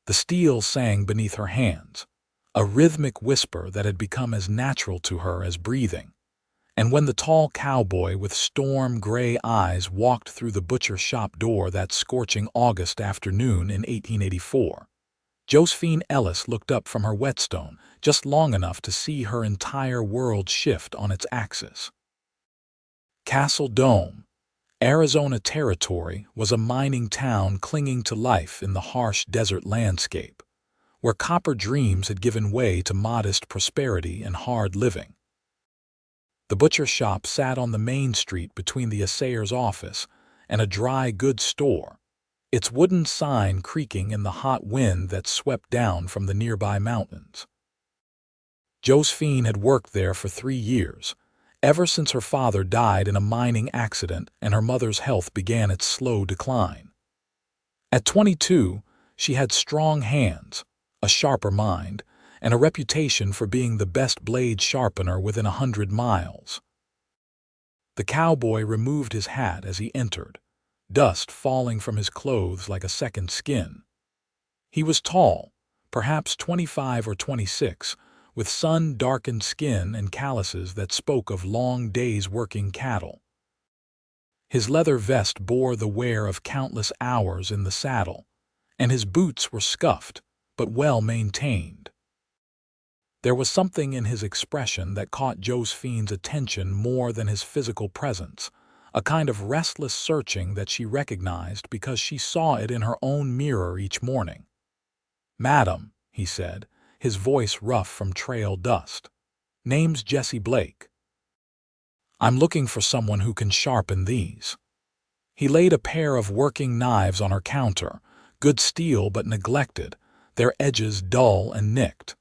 The steel sang beneath her hands, a rhythmic whisper that had become as natural to her as breathing. And when the tall cowboy with storm-gray eyes walked through the butcher shop door that scorching August afternoon in 1884, Josephine Ellis looked up from her whetstone just long enough to see her entire world shift on its axis. Castle Dome, Arizona Territory, was a mining town clinging to life in the harsh desert landscape, where copper dreams had given way to modest prosperity and hard living. The butcher shop sat on the main street between the assayer's office and a dry goods store, its wooden sign creaking in the hot wind that swept down from the nearby mountains. Josephine had worked there for 3 years, ever since her father died in a mining accident and her mother's health began its slow decline. At 22, she had strong hands, a sharper mind, and a reputation for being the best blade sharpener within 100 miles. The cowboy removed his hat as he entered, dust falling from his clothes like a second skin. He was tall, perhaps 25 or 26, with sun-darkened skin and calluses that spoke of long days working cattle. His leather vest bore the wear of countless hours in the saddle, and his boots were scuffed, but well maintained. There was something in his expression that caught Josephine's attention more than his physical presence, a kind of restless searching that she recognized because she saw it in her own mirror each morning. "Madam," he said, his voice rough from trail dust, "name's Jesse Blake. I'm looking for someone who can sharpen these." He laid a pair of working knives on her counter, good steel but neglected, their edges dull and nicked.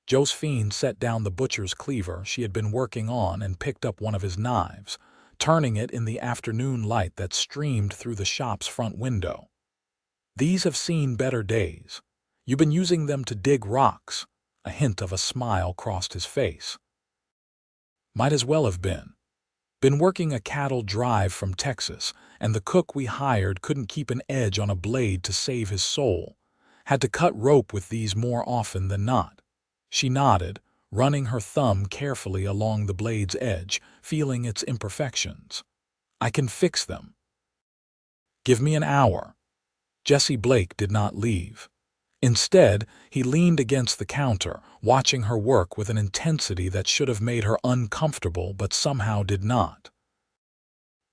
Josephine set down the butcher's cleaver she had been working on and picked up one of his knives, turning it in the afternoon light that streamed through the shop's front window. "These have seen better days. You've been using them to dig rocks." A hint of a smile crossed his face. "Might as well have been. Been working a cattle drive from Texas, and the cook we hired couldn't keep an edge on a blade to save his soul. Had to cut rope with these more often than not." She nodded, running her thumb carefully along the blade's edge, feeling its imperfections. "I can fix them. Give me an hour." Jesse Blake did not leave. Instead, he leaned against the counter, watching her work with an intensity that should have made her uncomfortable but somehow did not.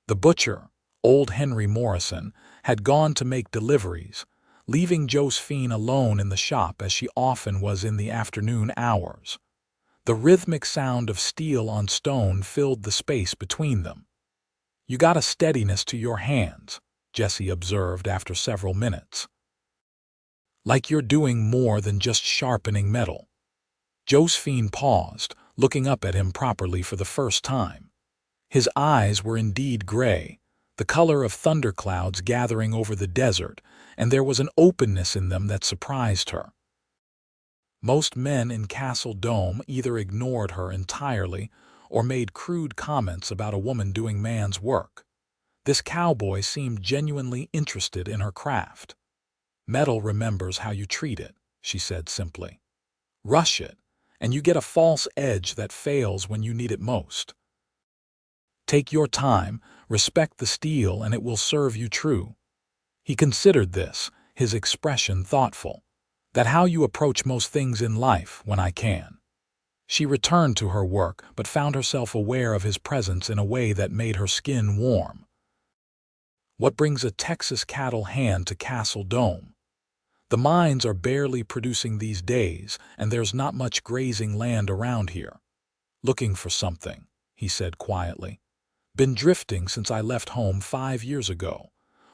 The butcher, old Henry Morrison, had gone to make deliveries, leaving Josephine alone in the shop as she often was in the afternoon hours. The rhythmic sound of steel on stone filled the space between them. "You got a steadiness to your hands," Jesse observed after several minutes. "Like you're doing more than just sharpening metal." Josephine paused, looking up at him properly for the first time. His eyes were indeed gray, the color of thunderclouds gathering over the desert, and there was an openness in them that surprised her. Most men in Castle Dome either ignored her entirely or made crude comments about a woman doing man's work. This cowboy seemed genuinely interested in her craft. "Metal remembers how you treat it," she said simply. "Rush it, and you get a false edge that fails when you need it most. Take your time, respect the steel, and it will serve you true." He considered this, his expression thoughtful. "That how you approach most things in life, when I can." She returned to her work, but found herself aware of his presence in a way that made her skin warm. "What brings a Texas cattle hand to Castle Dome? The mines are barely producing these days, and there's not much grazing land around here." "Looking for something," he said quietly. "Been drifting since I left home 5 years ago.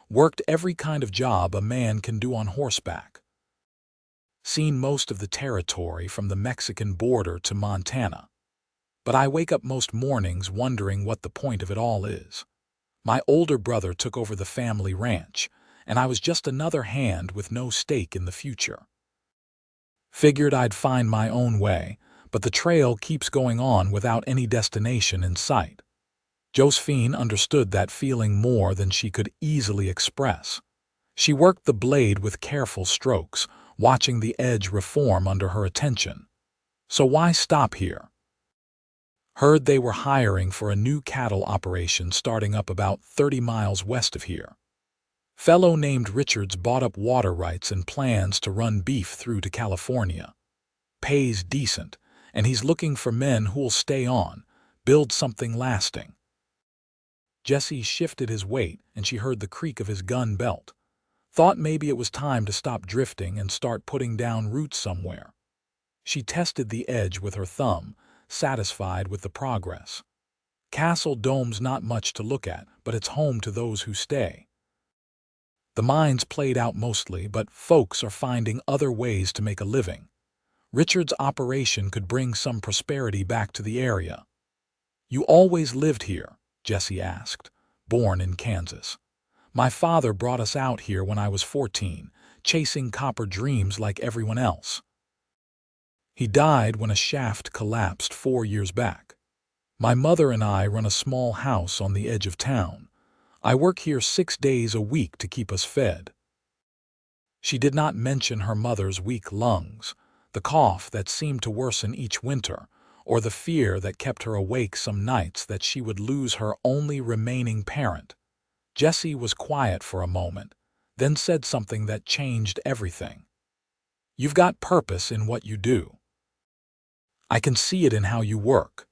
Worked every kind of job a man can do on horseback. Seen most of the territory from the Mexican border to Montana. But I wake up most mornings wondering what the point of it all is. My older brother took over the family ranch, and I was just another hand with no stake in the future. Figured I'd find my own way, but the trail keeps going on without any destination in sight." Josephine understood that feeling more than she could easily express. She worked the blade with careful strokes, watching the edge reform under her attention. So why stop here? Heard they were hiring for a new cattle operation starting up about 30 miles west of here. Fellow named Richards bought up water rights and plans to run beef through to California. Pays decent, and he's looking for men who'll stay on, build something lasting. Jesse shifted his weight and she heard the creak of his gun belt. Thought maybe it was time to stop drifting and start putting down roots somewhere. She tested the edge with her thumb, satisfied with the progress. Castle Dome's not much to look at, but it's home to those who stay. The mine's played out mostly, but folks are finding other ways to make a living. Richard's operation could bring some prosperity back to the area. You always lived here? Jesse asked. Born in Kansas. My father brought us out here when I was 14, chasing copper dreams like everyone else. He died when a shaft collapsed 4 years back. My mother and I run a small house on the edge of town. I work here 6 days a week to keep us fed. She did not mention her mother's weak lungs, the cough that seemed to worsen each winter, or the fear that kept her awake some nights that she would lose her only remaining parent. Jesse was quiet for a moment, then said something that changed everything. You've got purpose in what you do. I can see it in how you work.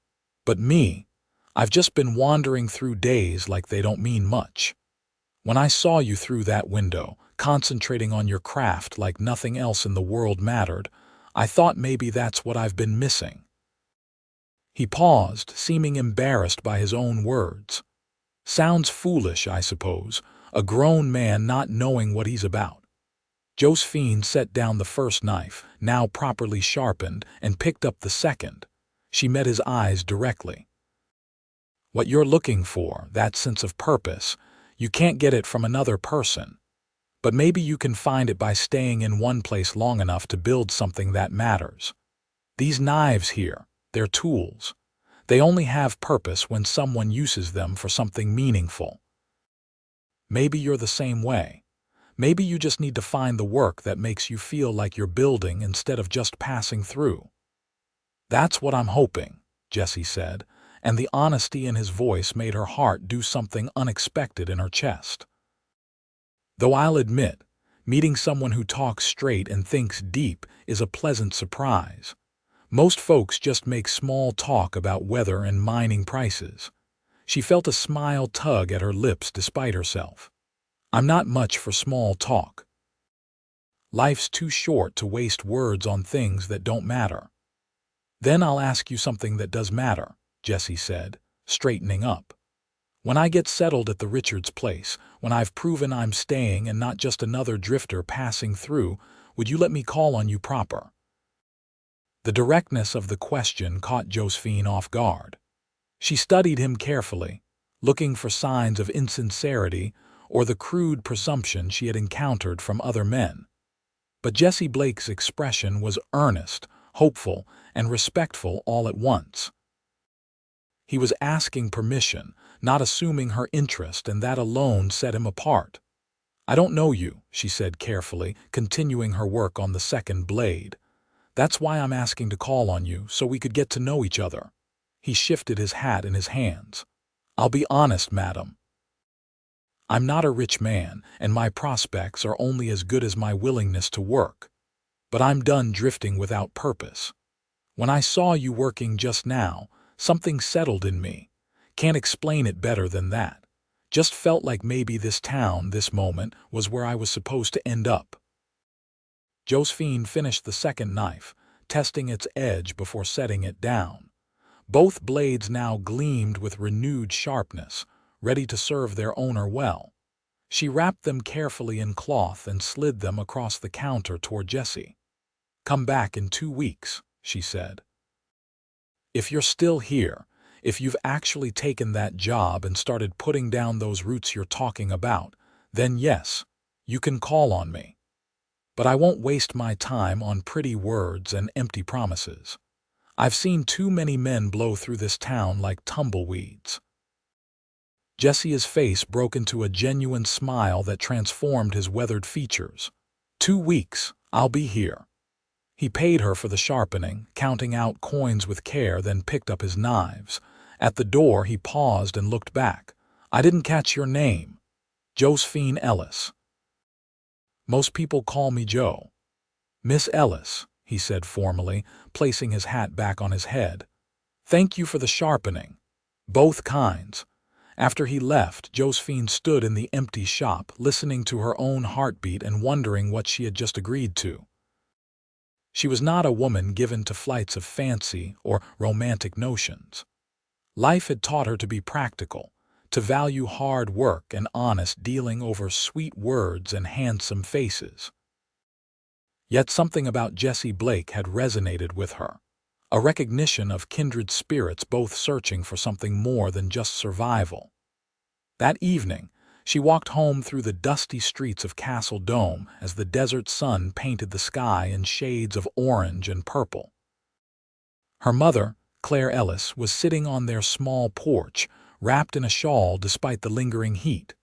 But me, I've just been wandering through days like they don't mean much. When I saw you through that window, concentrating on your craft like nothing else in the world mattered, I thought maybe that's what I've been missing. He paused, seeming embarrassed by his own words. Sounds foolish, I suppose, a grown man not knowing what he's about. Josephine set down the first knife, now properly sharpened, and picked up the second. She met his eyes directly. What you're looking for, that sense of purpose, you can't get it from another person. But maybe you can find it by staying in one place long enough to build something that matters. These knives here, they're tools. They only have purpose when someone uses them for something meaningful. Maybe you're the same way. Maybe you just need to find the work that makes you feel like you're building instead of just passing through. That's what I'm hoping, Jesse said, and the honesty in his voice made her heart do something unexpected in her chest. Though I'll admit, meeting someone who talks straight and thinks deep is a pleasant surprise. Most folks just make small talk about weather and mining prices. She felt a smile tug at her lips despite herself. I'm not much for small talk. Life's too short to waste words on things that don't matter. Then I'll ask you something that does matter, Jesse said, straightening up. When I get settled at the Richards place, when I've proven I'm staying and not just another drifter passing through, would you let me call on you proper? The directness of the question caught Josephine off guard. She studied him carefully, looking for signs of insincerity or the crude presumption she had encountered from other men. But Jesse Blake's expression was earnest, hopeful, and respectful all at once. He was asking permission, not assuming her interest, and that alone set him apart. I don't know you, she said carefully, continuing her work on the second blade. That's why I'm asking to call on you, so we could get to know each other. He shifted his hat in his hands. I'll be honest, madam. I'm not a rich man, and my prospects are only as good as my willingness to work. But I'm done drifting without purpose. When I saw you working just now, something settled in me. Can't explain it better than that. Just felt like maybe this town, this moment, was where I was supposed to end up. Josephine finished the second knife, testing its edge before setting it down. Both blades now gleamed with renewed sharpness, ready to serve their owner well. She wrapped them carefully in cloth and slid them across the counter toward Jesse. Come back in 2 weeks, she said. If you're still here, if you've actually taken that job and started putting down those roots you're talking about, then yes, you can call on me. But I won't waste my time on pretty words and empty promises. I've seen too many men blow through this town like tumbleweeds. Jesse's face broke into a genuine smile that transformed his weathered features. 2 weeks, I'll be here. He paid her for the sharpening, counting out coins with care, then picked up his knives. At the door, he paused and looked back. I didn't catch your name. Josephine Ellis. Most people call me Joe. Miss Ellis, he said formally, placing his hat back on his head. Thank you for the sharpening. Both kinds. After he left, Josephine stood in the empty shop, listening to her own heartbeat and wondering what she had just agreed to. She was not a woman given to flights of fancy or romantic notions. Life had taught her to be practical, to value hard work and honest dealing over sweet words and handsome faces. Yet something about Jesse Blake had resonated with her, a recognition of kindred spirits both searching for something more than just survival. That evening, she walked home through the dusty streets of Castle Dome as the desert sun painted the sky in shades of orange and purple. Her mother, Claire Ellis, was sitting on their small porch, wrapped in a shawl despite the lingering heat.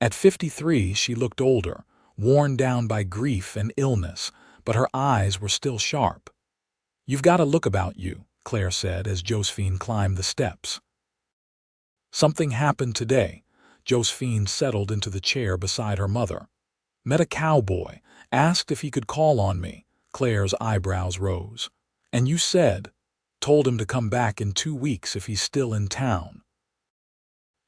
At 53, she looked older, worn down by grief and illness, but her eyes were still sharp. You've got a look about you, Claire said as Josephine climbed the steps. Something happened today. Josephine settled into the chair beside her mother. Met a cowboy, asked if he could call on me. Claire's eyebrows rose. And you said, told him to come back in 2 weeks if he's still in town.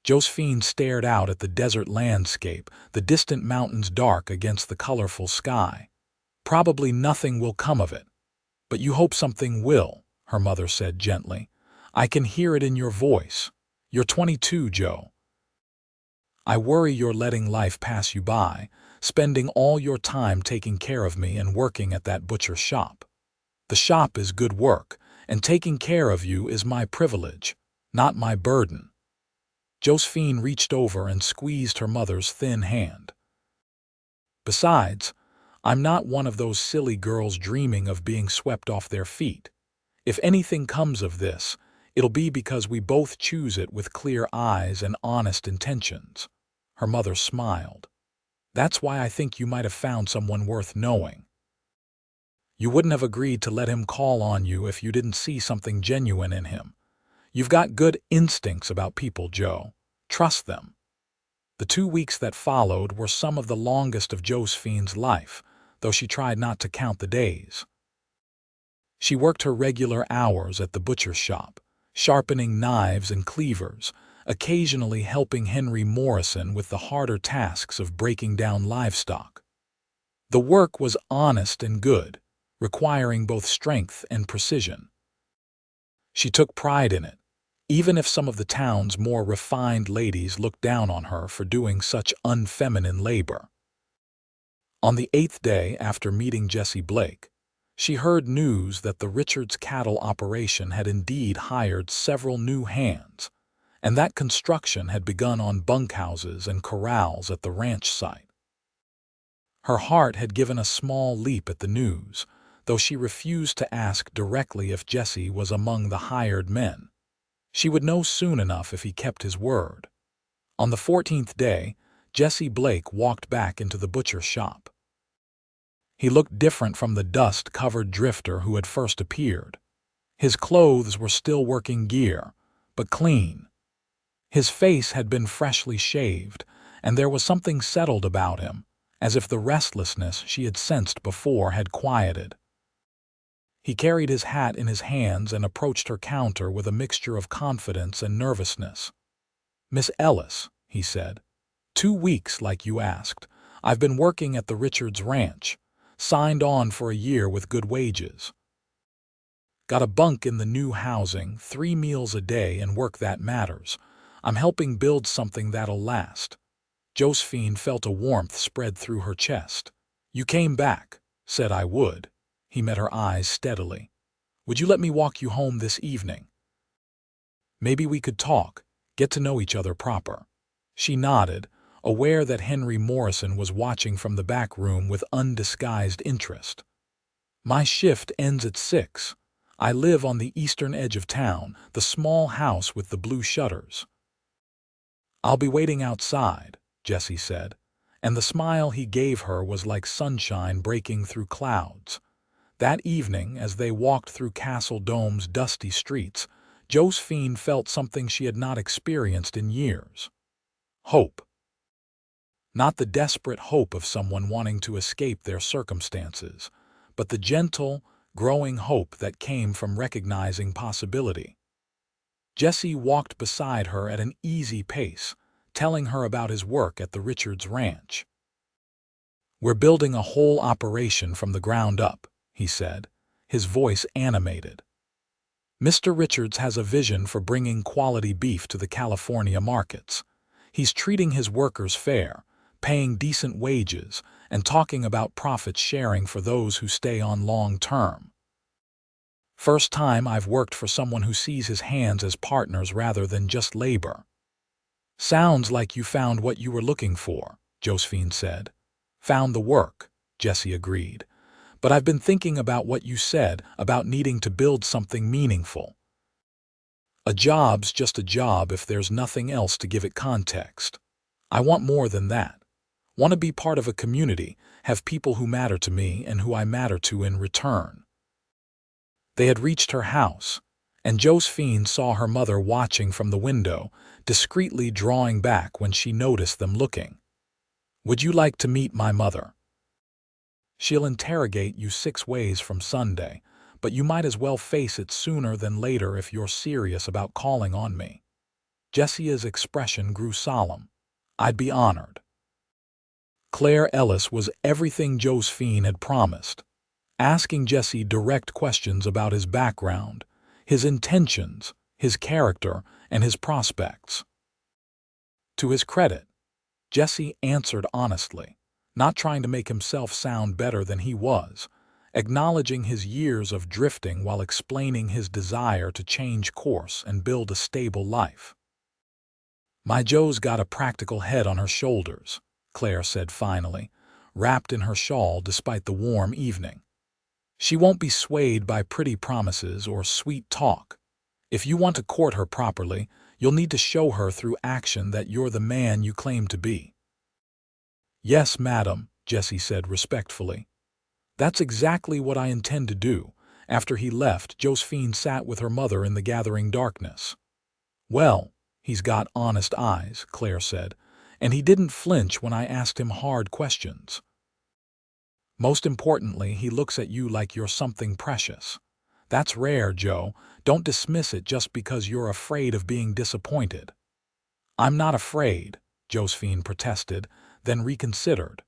Josephine stared out at the desert landscape, the distant mountains dark against the colorful sky. Probably nothing will come of it. But you hope something will, her mother said gently. I can hear it in your voice. You're 22, Joe. I worry you're letting life pass you by, spending all your time taking care of me and working at that butcher shop. The shop is good work, and taking care of you is my privilege, not my burden. Josephine reached over and squeezed her mother's thin hand. Besides, I'm not one of those silly girls dreaming of being swept off their feet. If anything comes of this, it'll be because we both choose it with clear eyes and honest intentions. Her mother smiled. That's why I think you might have found someone worth knowing. You wouldn't have agreed to let him call on you if you didn't see something genuine in him. You've got good instincts about people, Joe. Trust them. The 2 weeks that followed were some of the longest of Josephine's life, though she tried not to count the days. She worked her regular hours at the butcher's shop, sharpening knives and cleavers, occasionally helping Henry Morrison with the harder tasks of breaking down livestock. The work was honest and good, requiring both strength and precision. She took pride in it, even if some of the town's more refined ladies looked down on her for doing such unfeminine labor. On the 8th day after meeting Jesse Blake, she heard news that the Richards cattle operation had indeed hired several new hands, and that construction had begun on bunkhouses and corrals at the ranch site. Her heart had given a small leap at the news, though she refused to ask directly if Jesse was among the hired men. She would know soon enough if he kept his word. On the 14th day, Jesse Blake walked back into the butcher shop. He looked different from the dust-covered drifter who had first appeared. His clothes were still working gear, but clean. His face had been freshly shaved, and there was something settled about him, as if the restlessness she had sensed before had quieted. He carried his hat in his hands and approached her counter with a mixture of confidence and nervousness. Miss Ellis, he said, 2 weeks like you asked. I've been working at the Richards Ranch, signed on for a year with good wages. Got a bunk in the new housing, 3 meals a day and work that matters. I'm helping build something that'll last. Josephine felt a warmth spread through her chest. You came back, said I would. He met her eyes steadily. Would you let me walk you home this evening? Maybe we could talk, get to know each other proper. She nodded, aware that Henry Morrison was watching from the back room with undisguised interest. My shift ends at 6. I live on the eastern edge of town, the small house with the blue shutters. "I'll be waiting outside," Jesse said, and the smile he gave her was like sunshine breaking through clouds. That evening, as they walked through Castle Dome's dusty streets, Josephine felt something she had not experienced in years. Hope. Not the desperate hope of someone wanting to escape their circumstances, but the gentle, growing hope that came from recognizing possibility. Jesse walked beside her at an easy pace, telling her about his work at the Richards Ranch. "We're building a whole operation from the ground up," he said, his voice animated. "Mr. Richards has a vision for bringing quality beef to the California markets. He's treating his workers fair, paying decent wages, and talking about profit sharing for those who stay on long term. First time I've worked for someone who sees his hands as partners rather than just labor." "Sounds like you found what you were looking for," Josephine said. "Found the work," Jesse agreed. "But I've been thinking about what you said about needing to build something meaningful. A job's just a job if there's nothing else to give it context. I want more than that. Want to be part of a community, have people who matter to me and who I matter to in return." They had reached her house, and Josephine saw her mother watching from the window, discreetly drawing back when she noticed them looking. "Would you like to meet my mother? She'll interrogate you 6 ways from Sunday, but you might as well face it sooner than later if you're serious about calling on me." Jesse's expression grew solemn. "I'd be honored." Claire Ellis was everything Josephine had promised, asking Jesse direct questions about his background, his intentions, his character, and his prospects. To his credit, Jesse answered honestly, not trying to make himself sound better than he was, acknowledging his years of drifting while explaining his desire to change course and build a stable life. "My Jo's got a practical head on her shoulders," Claire said finally, wrapped in her shawl despite the warm evening. "She won't be swayed by pretty promises or sweet talk. If you want to court her properly, you'll need to show her through action that you're the man you claim to be." "Yes, madam," Jesse said respectfully. "That's exactly what I intend to do." After he left, Josephine sat with her mother in the gathering darkness. "Well, he's got honest eyes," Claire said, "and he didn't flinch when I asked him hard questions. Most importantly, he looks at you like you're something precious. That's rare, Joe. Don't dismiss it just because you're afraid of being disappointed." "I'm not afraid," Josephine protested, then reconsidered.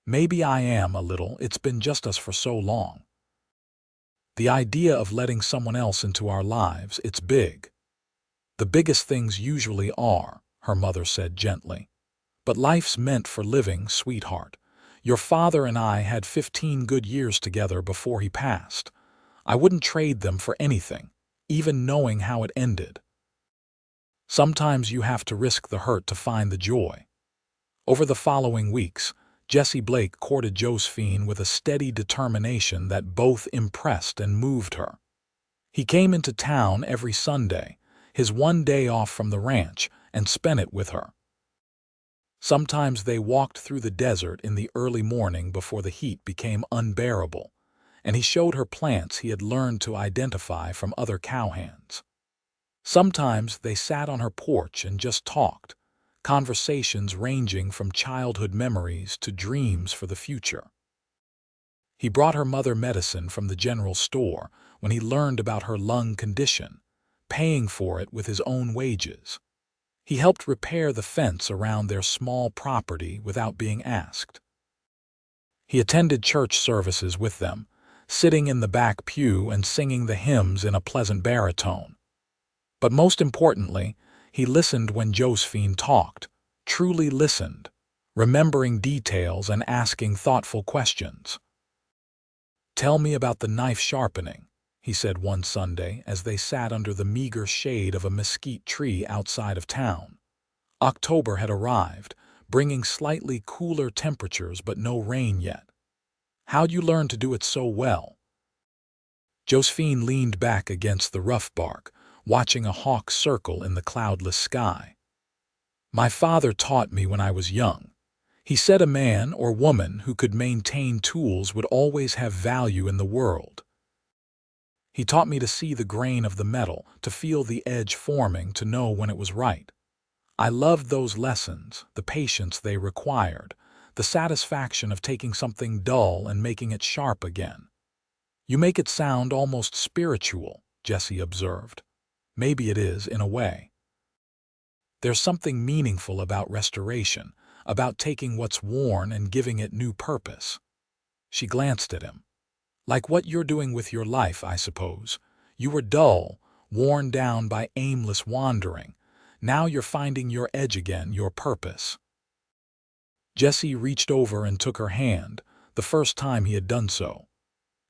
"Maybe I am a little. It's been just us for so long. The idea of letting someone else into our lives, it's big." "The biggest things usually are," her mother said gently. "But life's meant for living, sweetheart. Your father and I had 15 good years together before he passed. I wouldn't trade them for anything, even knowing how it ended. Sometimes you have to risk the hurt to find the joy." Over the following weeks, Jesse Blake courted Josephine with a steady determination that both impressed and moved her. He came into town every Sunday, his one day off from the ranch, and spent it with her. Sometimes they walked through the desert in the early morning before the heat became unbearable, and he showed her plants he had learned to identify from other cowhands. Sometimes they sat on her porch and just talked, conversations ranging from childhood memories to dreams for the future. He brought her mother medicine from the general store when he learned about her lung condition, paying for it with his own wages. He helped repair the fence around their small property without being asked. He attended church services with them, sitting in the back pew and singing the hymns in a pleasant baritone. But most importantly, he listened when Josephine talked, truly listened, remembering details and asking thoughtful questions. "Tell me about the knife sharpening," he said one Sunday as they sat under the meager shade of a mesquite tree outside of town. October had arrived, bringing slightly cooler temperatures but no rain yet. "How'd you learn to do it so well?" Josephine leaned back against the rough bark, watching a hawk circle in the cloudless sky. My father taught me when I was young. He said a man or woman who could maintain tools would always have value in the world. He taught me to see the grain of the metal, to feel the edge forming, to know when it was right. I loved those lessons, the patience they required, the satisfaction of taking something dull and making it sharp again. You make it sound almost spiritual, Jessie observed. Maybe it is, in a way. There's something meaningful about restoration, about taking what's worn and giving it new purpose. She glanced at him. Like what you're doing with your life, I suppose. You were dull, worn down by aimless wandering. Now you're finding your edge again, your purpose. Jessie reached over and took her hand, the first time he had done so.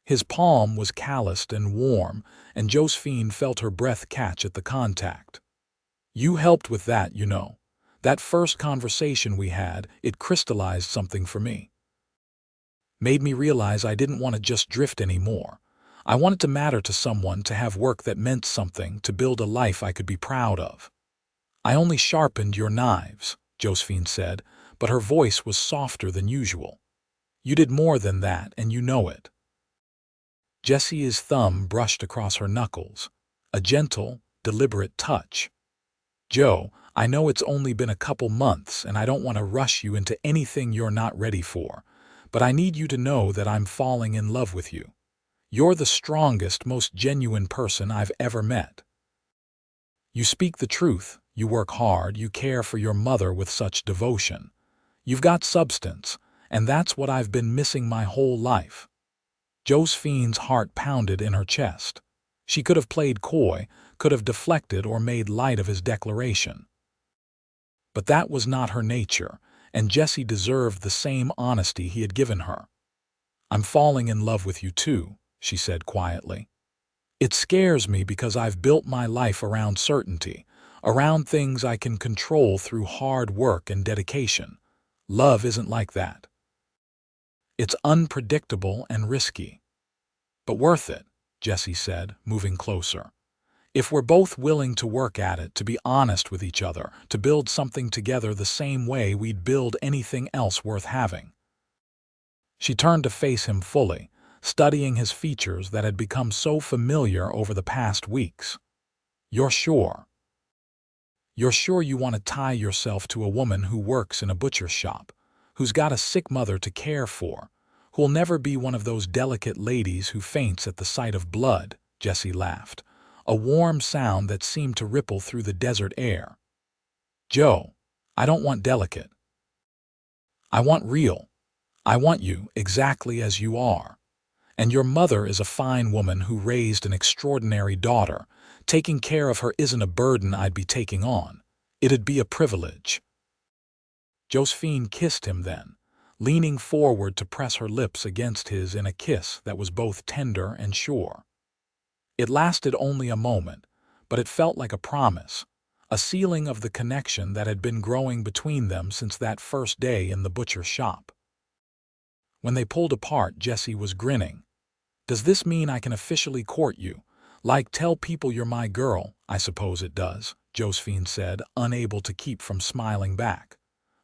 His palm was calloused and warm, and Josephine felt her breath catch at the contact. You helped with that, you know. That first conversation we had, it crystallized something for me. Made me realize I didn't want to just drift anymore. I wanted to matter to someone, to have work that meant something, to build a life I could be proud of. I only sharpened your knives, Josephine said, but her voice was softer than usual. You did more than that, and you know it. Jessie's thumb brushed across her knuckles, a gentle, deliberate touch. Joe, I know it's only been a couple months, and I don't want to rush you into anything you're not ready for, but I need you to know that I'm falling in love with you. You're the strongest, most genuine person I've ever met. You speak the truth, you work hard, you care for your mother with such devotion. You've got substance, and that's what I've been missing my whole life. Josephine's heart pounded in her chest. She could have played coy, could have deflected or made light of his declaration. But that was not her nature, and Jessie deserved the same honesty he had given her. I'm falling in love with you too, she said quietly. It scares me because I've built my life around certainty, around things I can control through hard work and dedication. Love isn't like that. It's unpredictable and risky. But worth it, Jessie said, moving closer. If we're both willing to work at it, to be honest with each other, to build something together the same way we'd build anything else worth having. She turned to face him fully, studying his features that had become so familiar over the past weeks. You're sure? You're sure you want to tie yourself to a woman who works in a butcher's shop, who's got a sick mother to care for, who'll never be one of those delicate ladies who faints at the sight of blood? Jessie laughed, a warm sound that seemed to ripple through the desert air. Joe, I don't want delicate. I want real. I want you exactly as you are. And your mother is a fine woman who raised an extraordinary daughter. Taking care of her isn't a burden I'd be taking on. It'd be a privilege. Josephine kissed him then, leaning forward to press her lips against his in a kiss that was both tender and sure. It lasted only a moment, but it felt like a promise, a sealing of the connection that had been growing between them since that first day in the butcher's shop. When they pulled apart, Jessie was grinning. Does this mean I can officially court you? Like tell people you're my girl? I suppose it does, Josephine said, unable to keep from smiling back.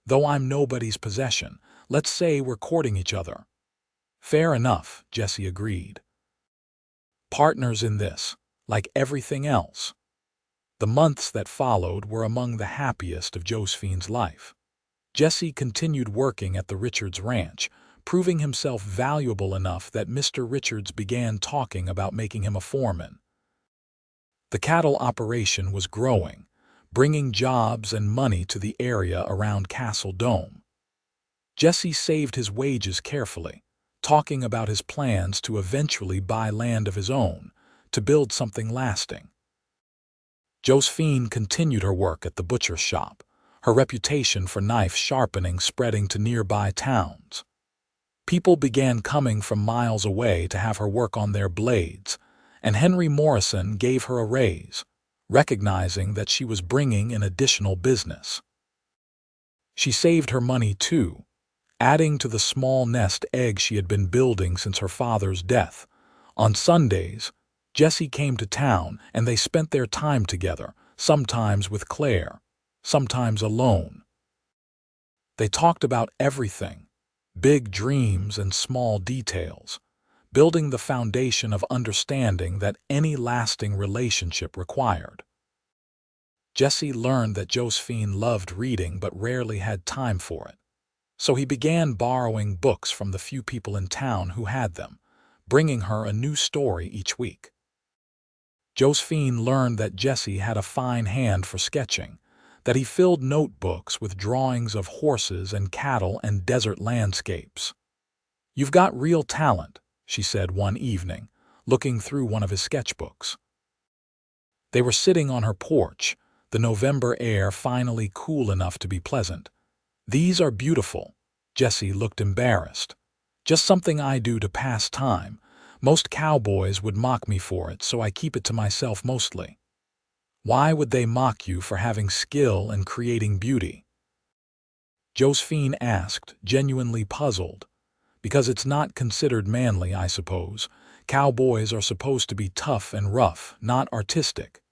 Though I'm nobody's possession, let's say we're courting each other. Fair enough, Jessie agreed. Partners in this, like everything else. The months that followed were among the happiest of Josephine's life. Jessie continued working at the Richards Ranch, proving himself valuable enough that Mr. Richards began talking about making him a foreman. The cattle operation was growing, bringing jobs and money to the area around Castle Dome. Jessie saved his wages carefully, talking about his plans to eventually buy land of his own, to build something lasting. Josephine continued her work at the butcher's shop, her reputation for knife sharpening spreading to nearby towns. People began coming from miles away to have her work on their blades, and Henry Morrison gave her a raise, recognizing that she was bringing in additional business. She saved her money too, adding to the small nest egg she had been building since her father's death. On Sundays, Jessie came to town and they spent their time together, sometimes with Claire. sometimes alone. They talked about everything, big dreams and small details, building the foundation of understanding that any lasting relationship required. Jesse learned that Josephine loved reading but rarely had time for it, so he began borrowing books from the few people in town who had them, bringing her a new story each week. Josephine learned that Jesse had a fine hand for sketching, that he filled notebooks with drawings of horses and cattle and desert landscapes. "You've got real talent," she said one evening, looking through one of his sketchbooks. They were sitting on her porch, the November air finally cool enough to be pleasant. "These are beautiful." Jesse looked embarrassed. "Just something I do to pass time. Most cowboys would mock me for it, so I keep it to myself mostly." "Why would they mock you for having skill and creating beauty?" Josephine asked, genuinely puzzled. "Because it's not considered manly, I suppose. Cowboys are supposed to be tough and rough, not artistic."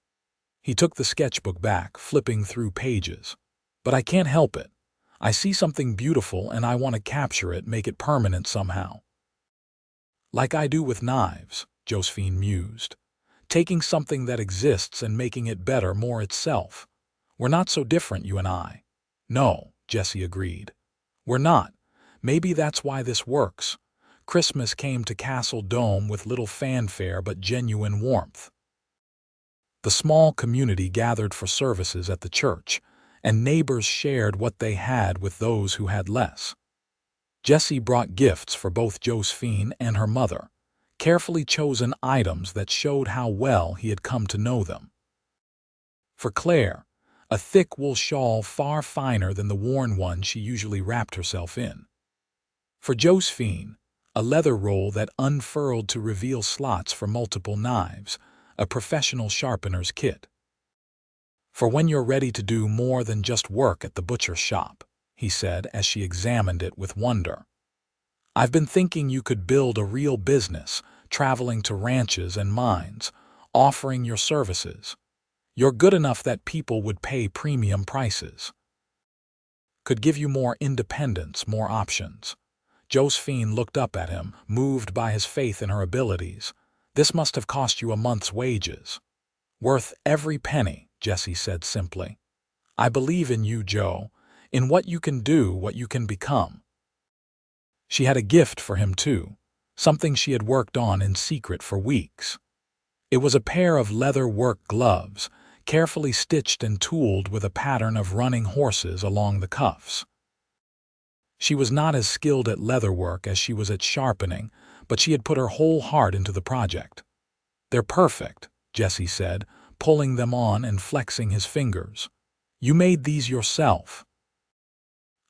He took the sketchbook back, flipping through pages. "But I can't help it. I see something beautiful and I want to capture it, make it permanent somehow." "Like I do with knives," Josephine mused. "Taking something that exists and making it better, more itself. We're not so different, you and I." "No," Jesse agreed. "We're not. Maybe that's why this works." Christmas came to Castle Dome with little fanfare but genuine warmth. The small community gathered for services at the church, and neighbors shared what they had with those who had less. Jesse brought gifts for both Josephine and her mother, carefully chosen items that showed how well he had come to know them. For Claire, a thick wool shawl far finer than the worn one she usually wrapped herself in. For Josephine, a leather roll that unfurled to reveal slots for multiple knives, a professional sharpener's kit. "For when you're ready to do more than just work at the butcher shop," he said as she examined it with wonder. "I've been thinking you could build a real business, traveling to ranches and mines, offering your services. You're good enough that people would pay premium prices. Could give you more independence, more options." Josephine looked up at him, moved by his faith in her abilities. "This must have cost you a month's wages." "Worth every penny," Jesse said simply. "I believe in you, Joe, in what you can do, what you can become." She had a gift for him, too, something she had worked on in secret for weeks. It was a pair of leather work gloves, carefully stitched and tooled with a pattern of running horses along the cuffs. She was not as skilled at leatherwork as she was at sharpening, but she had put her whole heart into the project. "They're perfect," Jesse said, pulling them on and flexing his fingers. "You made these yourself."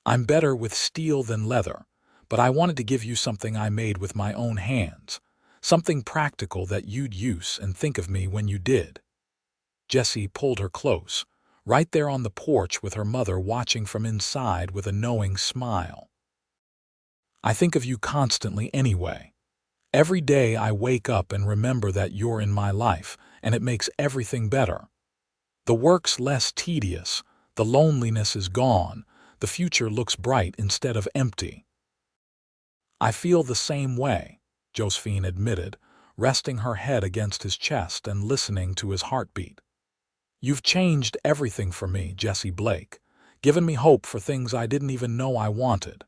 "I'm better with steel than leather, but I wanted to give you something I made with my own hands, something practical that you'd use and think of me when you did." Jesse pulled her close, right there on the porch with her mother watching from inside with a knowing smile. "I think of you constantly anyway. Every day I wake up and remember that you're in my life, and it makes everything better. The work's less tedious, the loneliness is gone, the future looks bright instead of empty." "I feel the same way," Josephine admitted, resting her head against his chest and listening to his heartbeat. "You've changed everything for me, Jesse Blake, given me hope for things I didn't even know I wanted."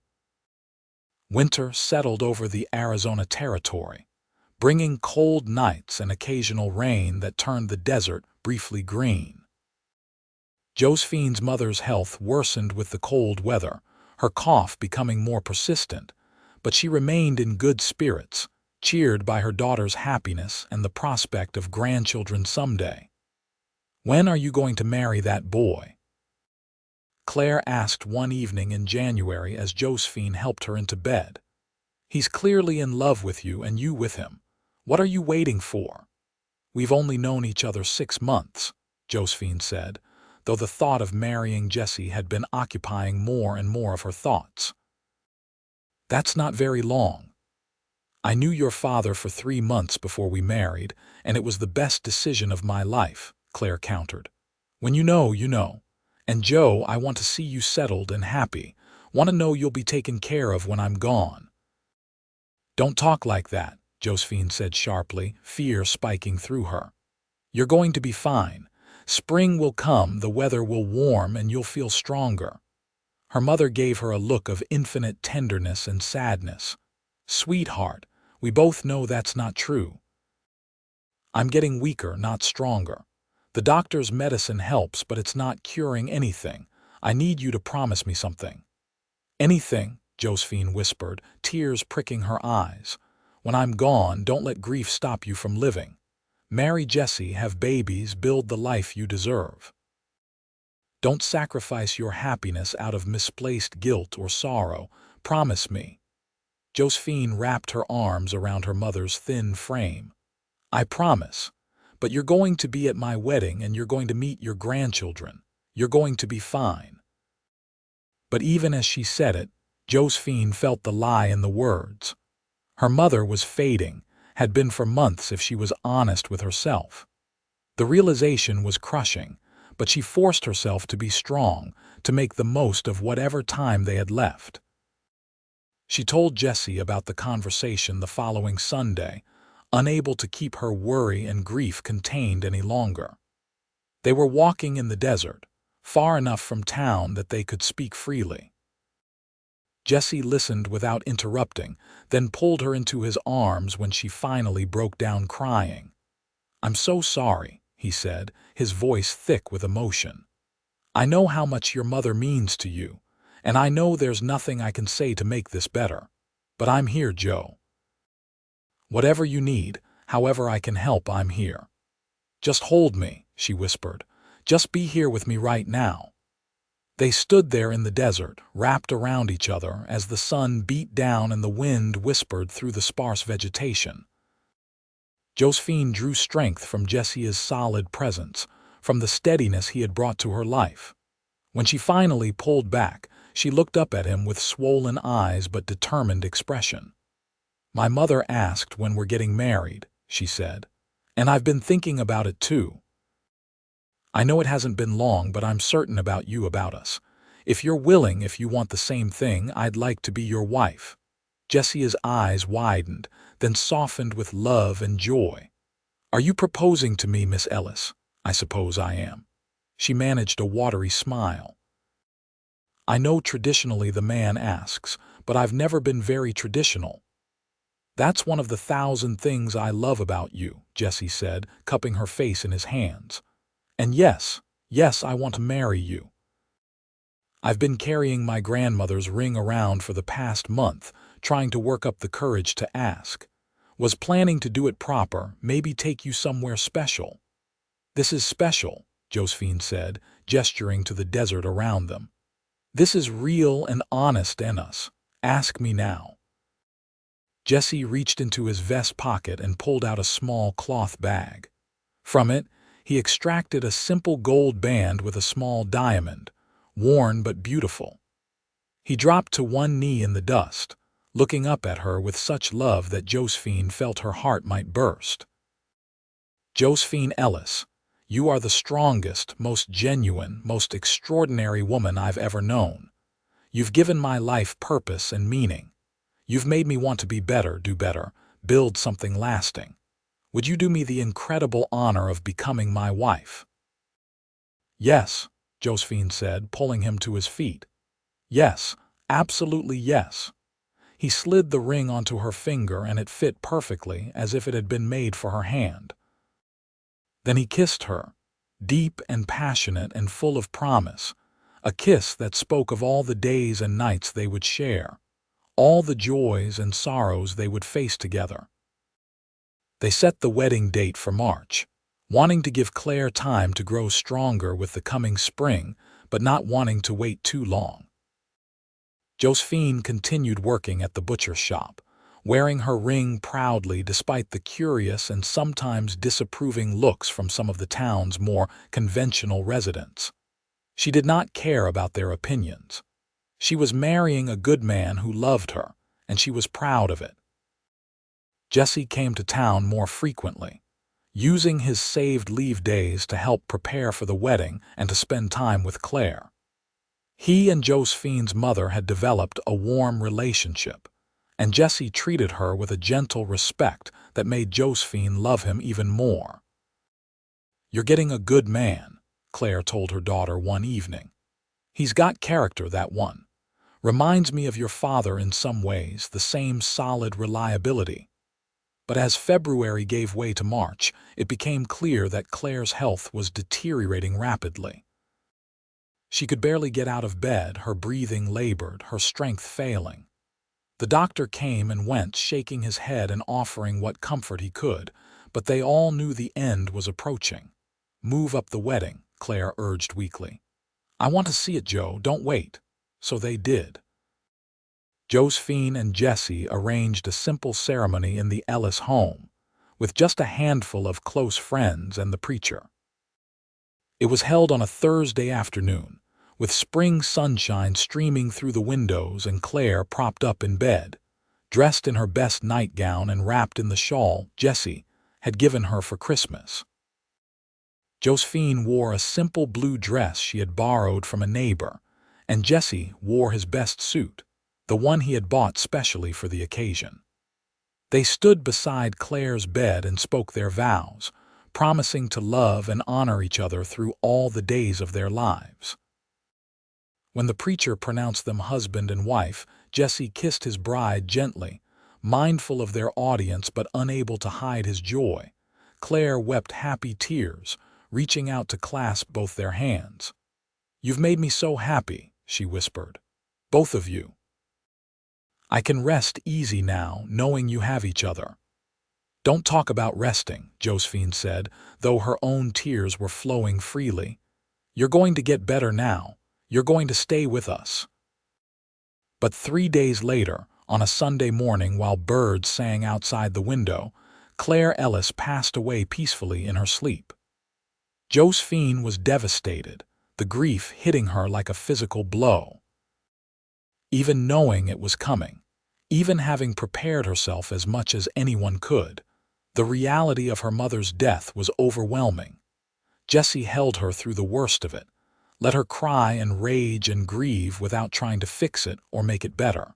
Winter settled over the Arizona territory, bringing cold nights and occasional rain that turned the desert briefly green. Josephine's mother's health worsened with the cold weather, her cough becoming more persistent, but she remained in good spirits, cheered by her daughter's happiness and the prospect of grandchildren someday. "When are you going to marry that boy?" Claire asked one evening in January as Josephine helped her into bed. "He's clearly in love with you and you with him. What are you waiting for?" "We've only known each other 6 months, Josephine said, though the thought of marrying Jesse had been occupying more and more of her thoughts. "That's not very long." "I knew your father for 3 months before we married, and it was the best decision of my life," Claire countered. "When you know, you know. And Joe, I want to see you settled and happy. Want to know you'll be taken care of when I'm gone." "Don't talk like that," Josephine said sharply, fear spiking through her. "You're going to be fine. Spring will come, the weather will warm, and you'll feel stronger." Her mother gave her a look of infinite tenderness and sadness. "Sweetheart, we both know that's not true. I'm getting weaker, not stronger. The doctor's medicine helps, but it's not curing anything. I need you to promise me something." "Anything," Josephine whispered, tears pricking her eyes. "When I'm gone, don't let grief stop you from living. Marry Jesse, have babies, build the life you deserve. Don't sacrifice your happiness out of misplaced guilt or sorrow. Promise me." Josephine wrapped her arms around her mother's thin frame. "I promise. But you're going to be at my wedding and you're going to meet your grandchildren. You're going to be fine." But even as she said it, Josephine felt the lie in the words. Her mother was fading, had been for months if she was honest with herself. The realization was crushing, but she forced herself to be strong, to make the most of whatever time they had left. She told Jesse about the conversation the following Sunday, unable to keep her worry and grief contained any longer. They were walking in the desert, far enough from town that they could speak freely. Jesse listened without interrupting, then pulled her into his arms when she finally broke down crying. "I'm so sorry," he said, his voice thick with emotion. "I know how much your mother means to you, and I know there's nothing I can say to make this better. But I'm here, Joe. Whatever you need, however I can help, I'm here. Just hold me," she whispered. "Just be here with me right now." They stood there in the desert, wrapped around each other as the sun beat down and the wind whispered through the sparse vegetation. Josephine drew strength from Jesse's solid presence, from the steadiness he had brought to her life. When she finally pulled back, she looked up at him with swollen eyes but determined expression. "My mother asked when we're getting married," she said, "and I've been thinking about it too. I know it hasn't been long, but I'm certain about you, about us. If you're willing, if you want the same thing, I'd like to be your wife." Jesse's eyes widened, then softened with love and joy. "Are you proposing to me, Miss Ellis?" "I suppose I am." She managed a watery smile. "I know traditionally the man asks, but I've never been very traditional." "That's one of the 1,000 things I love about you," Jesse said, cupping her face in his hands. "And yes, I want to marry you. I've been carrying my grandmother's ring around for the past month, trying to work up the courage to ask. Was planning to do it proper, maybe take you somewhere special." "This is special," Josephine said, gesturing to the desert around them. "This is real and honest in us. Ask me now." Jesse reached into his vest pocket and pulled out a small cloth bag. From it, he extracted a simple gold band with a small diamond, worn but beautiful. He dropped to one knee in the dust, looking up at her with such love that Josephine felt her heart might burst. "Josephine Ellis, you are the strongest, most genuine, most extraordinary woman I've ever known. You've given my life purpose and meaning. You've made me want to be better, do better, build something lasting. Would you do me the incredible honor of becoming my wife?" "Yes," Josephine said, pulling him to his feet. "Yes, absolutely yes." He slid the ring onto her finger and it fit perfectly, as if it had been made for her hand. Then he kissed her, deep and passionate and full of promise, a kiss that spoke of all the days and nights they would share, all the joys and sorrows they would face together. They set the wedding date for March, wanting to give Claire time to grow stronger with the coming spring, but not wanting to wait too long. Josephine continued working at the butcher's shop, wearing her ring proudly despite the curious and sometimes disapproving looks from some of the town's more conventional residents. She did not care about their opinions. She was marrying a good man who loved her, and she was proud of it. Jesse came to town more frequently. using his saved leave days to help prepare for the wedding and to spend time with Claire. He and Josephine's mother had developed a warm relationship, and Jesse treated her with a gentle respect that made Josephine love him even more. "You're getting a good man," Claire told her daughter one evening. "He's got character, that one. Reminds me of your father in some ways, the same solid reliability." But as February gave way to March, it became clear that Claire's health was deteriorating rapidly. She could barely get out of bed, her breathing labored, her strength failing. The doctor came and went, shaking his head and offering what comfort he could, but they all knew the end was approaching. "Move up the wedding," Claire urged weakly. "I want to see it, Joe, don't wait." So they did. Josephine and Jesse arranged a simple ceremony in the Ellis home, with just a handful of close friends and the preacher. It was held on a Thursday afternoon, with spring sunshine streaming through the windows and Claire propped up in bed, dressed in her best nightgown and wrapped in the shawl Jesse had given her for Christmas. Josephine wore a simple blue dress she had borrowed from a neighbor, and Jesse wore his best suit, the one he had bought specially for the occasion. They stood beside Claire's bed and spoke their vows, promising to love and honor each other through all the days of their lives. When the preacher pronounced them husband and wife, Jesse kissed his bride gently, mindful of their audience but unable to hide his joy. Claire wept happy tears, reaching out to clasp both their hands. "You've made me so happy," she whispered. "Both of you. I can rest easy now, knowing you have each other." "Don't talk about resting," Josephine said, though her own tears were flowing freely. "You're going to get better now. You're going to stay with us." But 3 days later, on a Sunday morning while birds sang outside the window, Claire Ellis passed away peacefully in her sleep. Josephine was devastated, the grief hitting her like a physical blow. Even knowing it was coming, even having prepared herself as much as anyone could, the reality of her mother's death was overwhelming. Jesse held her through the worst of it, let her cry and rage and grieve without trying to fix it or make it better.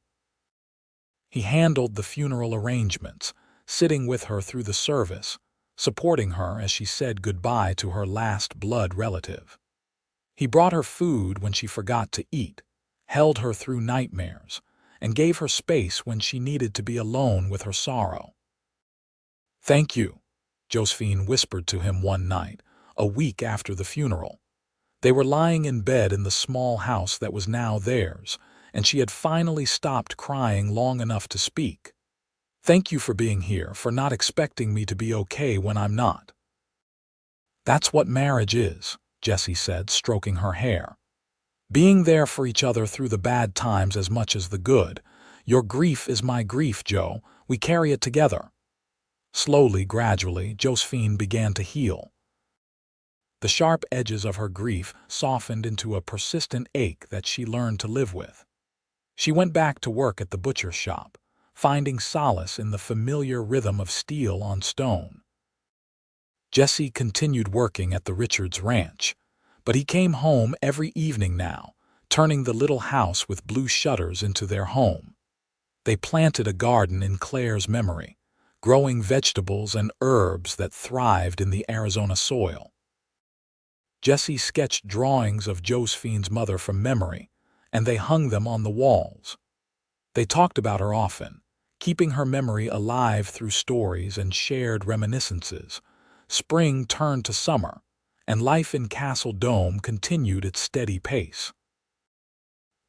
He handled the funeral arrangements, sitting with her through the service, supporting her as she said goodbye to her last blood relative. He brought her food when she forgot to eat, held her through nightmares, and gave her space when she needed to be alone with her sorrow. "Thank you," Josephine whispered to him one night, a week after the funeral. They were lying in bed in the small house that was now theirs, and she had finally stopped crying long enough to speak. "Thank you for being here, for not expecting me to be okay when I'm not." "That's what marriage is," Jesse said, stroking her hair. "Being there for each other through the bad times as much as the good. Your grief is my grief, Joe. We carry it together." Slowly, gradually, Josephine began to heal. The sharp edges of her grief softened into a persistent ache that she learned to live with. She went back to work at the butcher's shop, finding solace in the familiar rhythm of steel on stone. Jesse continued working at the Richards ranch, but he came home every evening now, turning the little house with blue shutters into their home. They planted a garden in Claire's memory, growing vegetables and herbs that thrived in the Arizona soil. Jesse sketched drawings of Josephine's mother from memory, and they hung them on the walls. They talked about her often, keeping her memory alive through stories and shared reminiscences. Spring turned to summer, and life in Castle Dome continued its steady pace.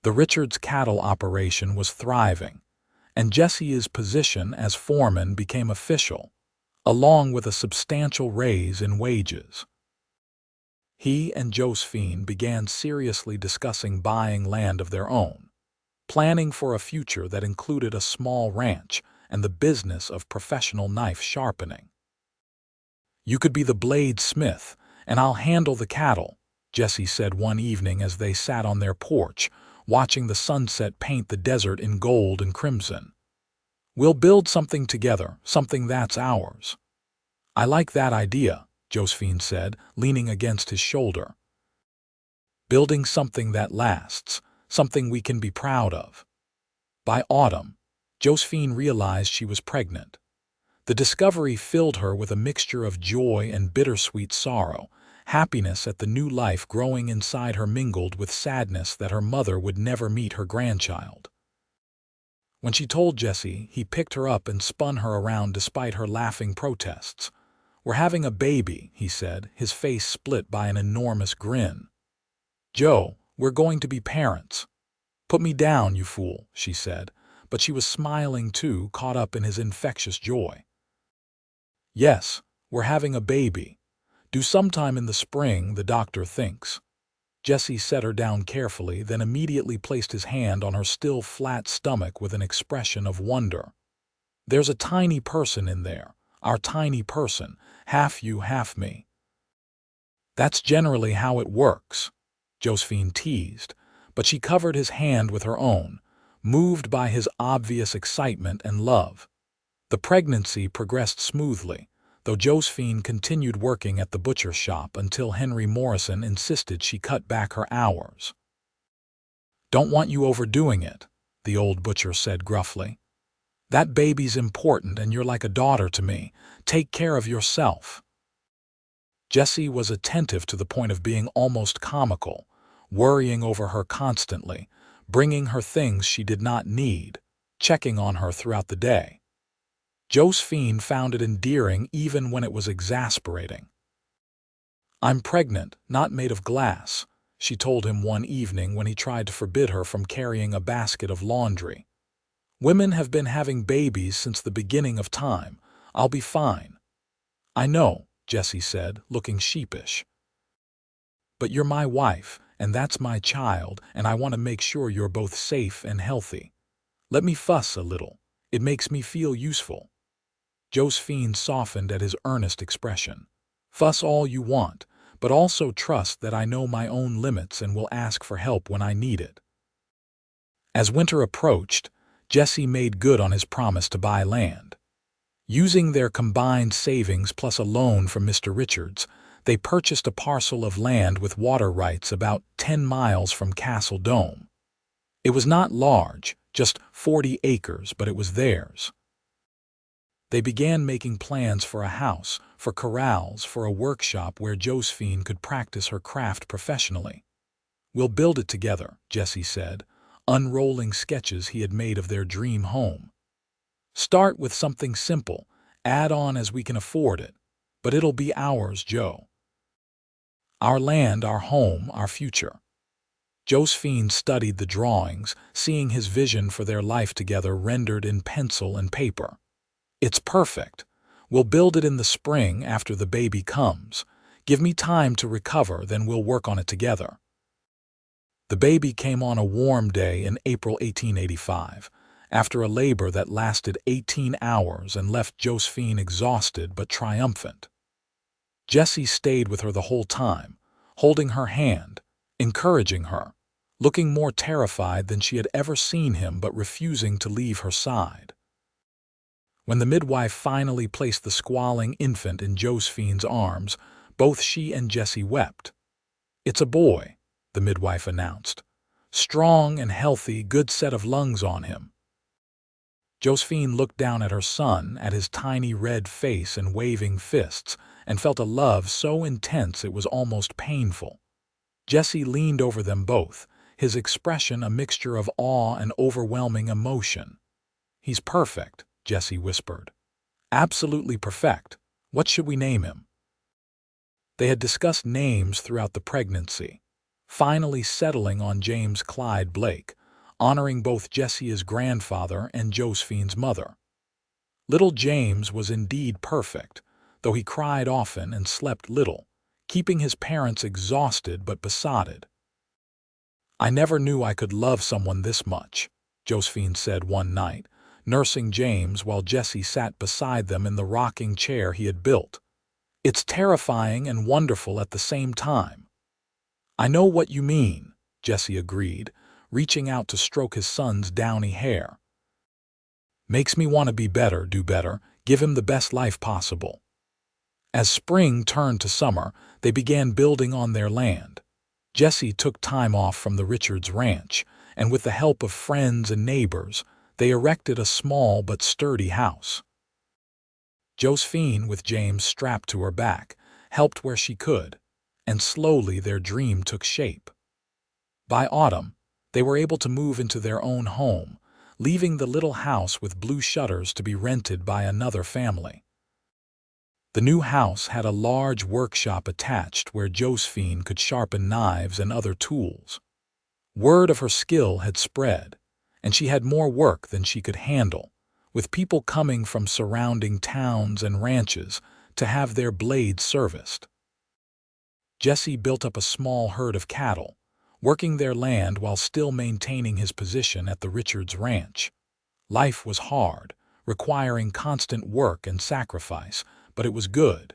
The Richards cattle operation was thriving, and Jesse's position as foreman became official, along with a substantial raise in wages. He and Josephine began seriously discussing buying land of their own, planning for a future that included a small ranch and the business of professional knife sharpening. "You could be the blade smith, and I'll handle the cattle," Jesse said one evening as they sat on their porch, watching the sunset paint the desert in gold and crimson. "We'll build something together, something that's ours." I like that idea, Josephine said, leaning against his shoulder. Building something that lasts, something we can be proud of. By autumn, Josephine realized she was pregnant. The discovery filled her with a mixture of joy and bittersweet sorrow. Happiness at the new life growing inside her mingled with sadness that her mother would never meet her grandchild. When she told Jesse, he picked her up and spun her around despite her laughing protests. "We're having a baby," he said, his face split by an enormous grin. "Joe, we're going to be parents." "Put me down, you fool," she said, but she was smiling too, caught up in his infectious joy. "Yes, we're having a baby. Due sometime in the spring, the doctor thinks." Jesse set her down carefully, then immediately placed his hand on her still flat stomach with an expression of wonder. "There's a tiny person in there, our tiny person, half you, half me." "That's generally how it works," Josephine teased, but she covered his hand with her own, moved by his obvious excitement and love. The pregnancy progressed smoothly, though Josephine continued working at the butcher shop until Henry Morrison insisted she cut back her hours. "Don't want you overdoing it," the old butcher said gruffly. "That baby's important and you're like a daughter to me. Take care of yourself." Jessie was attentive to the point of being almost comical, worrying over her constantly, bringing her things she did not need, checking on her throughout the day. Josephine found it endearing even when it was exasperating. "I'm pregnant, not made of glass," she told him one evening when he tried to forbid her from carrying a basket of laundry. "Women have been having babies since the beginning of time. I'll be fine." "I know," Jessie said, looking sheepish. "But you're my wife, and that's my child, and I want to make sure you're both safe and healthy. Let me fuss a little. It makes me feel useful." Josephine softened at his earnest expression. "Fuss all you want, but also trust that I know my own limits and will ask for help when I need it." As winter approached, Jesse made good on his promise to buy land. Using their combined savings plus a loan from Mr. Richards, they purchased a parcel of land with water rights about 10 miles from Castle Dome. It was not large, just 40 acres, but it was theirs. They began making plans for a house, for corrals, for a workshop where Josephine could practice her craft professionally. "We'll build it together," Jesse said, unrolling sketches he had made of their dream home. "Start with something simple, add on as we can afford it, but it'll be ours, Joe. Our land, our home, our future." Josephine studied the drawings, seeing his vision for their life together rendered in pencil and paper. "It's perfect. We'll build it in the spring after the baby comes. Give me time to recover, then we'll work on it together." The baby came on a warm day in April 1885, after a labor that lasted 18 hours and left Josephine exhausted but triumphant. Jesse stayed with her the whole time, holding her hand, encouraging her, looking more terrified than she had ever seen him but refusing to leave her side. When the midwife finally placed the squalling infant in Josephine's arms, both she and Jesse wept. "It's a boy," the midwife announced. "Strong and healthy, good set of lungs on him." Josephine looked down at her son, at his tiny red face and waving fists, and felt a love so intense it was almost painful. Jesse leaned over them both, his expression a mixture of awe and overwhelming emotion. "He's perfect," Jesse whispered. "Absolutely perfect. What should we name him?" They had discussed names throughout the pregnancy, finally settling on James Clyde Blake, honoring both Jesse's grandfather and Josephine's mother. Little James was indeed perfect, though he cried often and slept little, keeping his parents exhausted but besotted. "I never knew I could love someone this much," Josephine said one night, nursing James while Jesse sat beside them in the rocking chair he had built. "It's terrifying and wonderful at the same time." "I know what you mean," Jesse agreed, reaching out to stroke his son's downy hair. "Makes me want to be better, do better, give him the best life possible." As spring turned to summer, they began building on their land. Jesse took time off from the Richards ranch, and with the help of friends and neighbors, they erected a small but sturdy house. Josephine, with James strapped to her back, helped where she could, and slowly their dream took shape. By autumn, they were able to move into their own home, leaving the little house with blue shutters to be rented by another family. The new house had a large workshop attached where Josephine could sharpen knives and other tools. Word of her skill had spread, and she had more work than she could handle, with people coming from surrounding towns and ranches to have their blades serviced. Jesse built up a small herd of cattle, working their land while still maintaining his position at the Richards ranch. Life was hard, requiring constant work and sacrifice, but it was good.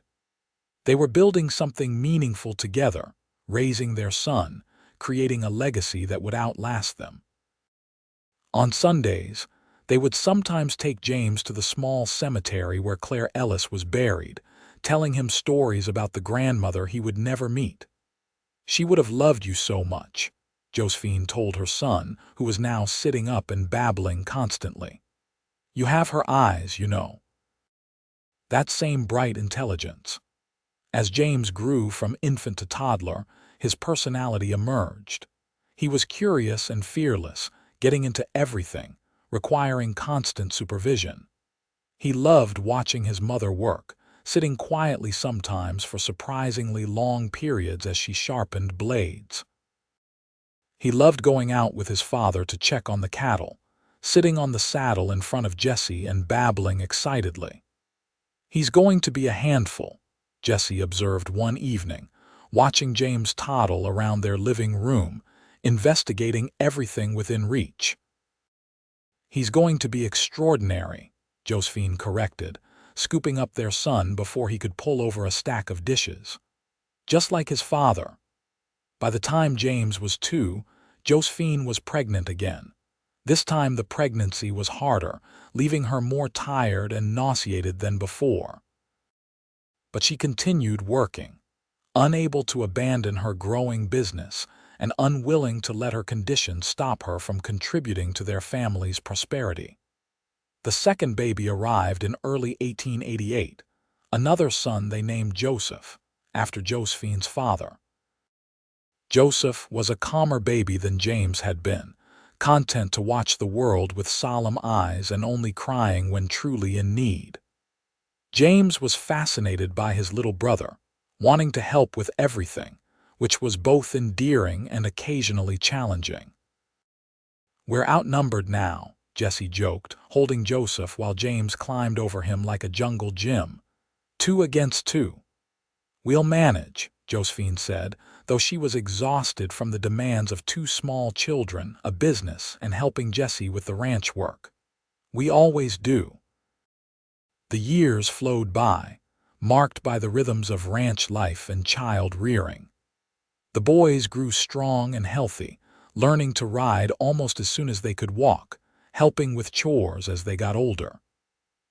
They were building something meaningful together, raising their son, creating a legacy that would outlast them. On Sundays, they would sometimes take James to the small cemetery where Claire Ellis was buried, telling him stories about the grandmother he would never meet. "She would have loved you so much," Josephine told her son, who was now sitting up and babbling constantly. "You have her eyes, you know." That same bright intelligence. As James grew from infant to toddler, his personality emerged. He was curious and fearless, getting into everything, requiring constant supervision. He loved watching his mother work, sitting quietly sometimes for surprisingly long periods as she sharpened blades. He loved going out with his father to check on the cattle, sitting on the saddle in front of Jesse and babbling excitedly. "He's going to be a handful," Jesse observed one evening, watching James toddle around their living room, investigating everything within reach. "He's going to be extraordinary," Josephine corrected, scooping up their son before he could pull over a stack of dishes. "Just like his father." By the time James was 2, Josephine was pregnant again. This time the pregnancy was harder, leaving her more tired and nauseated than before. But she continued working, unable to abandon her growing business and unwilling to let her condition stop her from contributing to their family's prosperity. The second baby arrived in early 1888, another son they named Joseph, after Josephine's father. Joseph was a calmer baby than James had been, content to watch the world with solemn eyes and only crying when truly in need. James was fascinated by his little brother, wanting to help with everything, which was both endearing and occasionally challenging. "We're outnumbered now," Jesse joked, holding Joseph while James climbed over him like a jungle gym. 2 against 2. "We'll manage," Josephine said, though she was exhausted from the demands of 2 small children, a business, and helping Jesse with the ranch work. "We always do." The years flowed by, marked by the rhythms of ranch life and child rearing. The boys grew strong and healthy, learning to ride almost as soon as they could walk, helping with chores as they got older.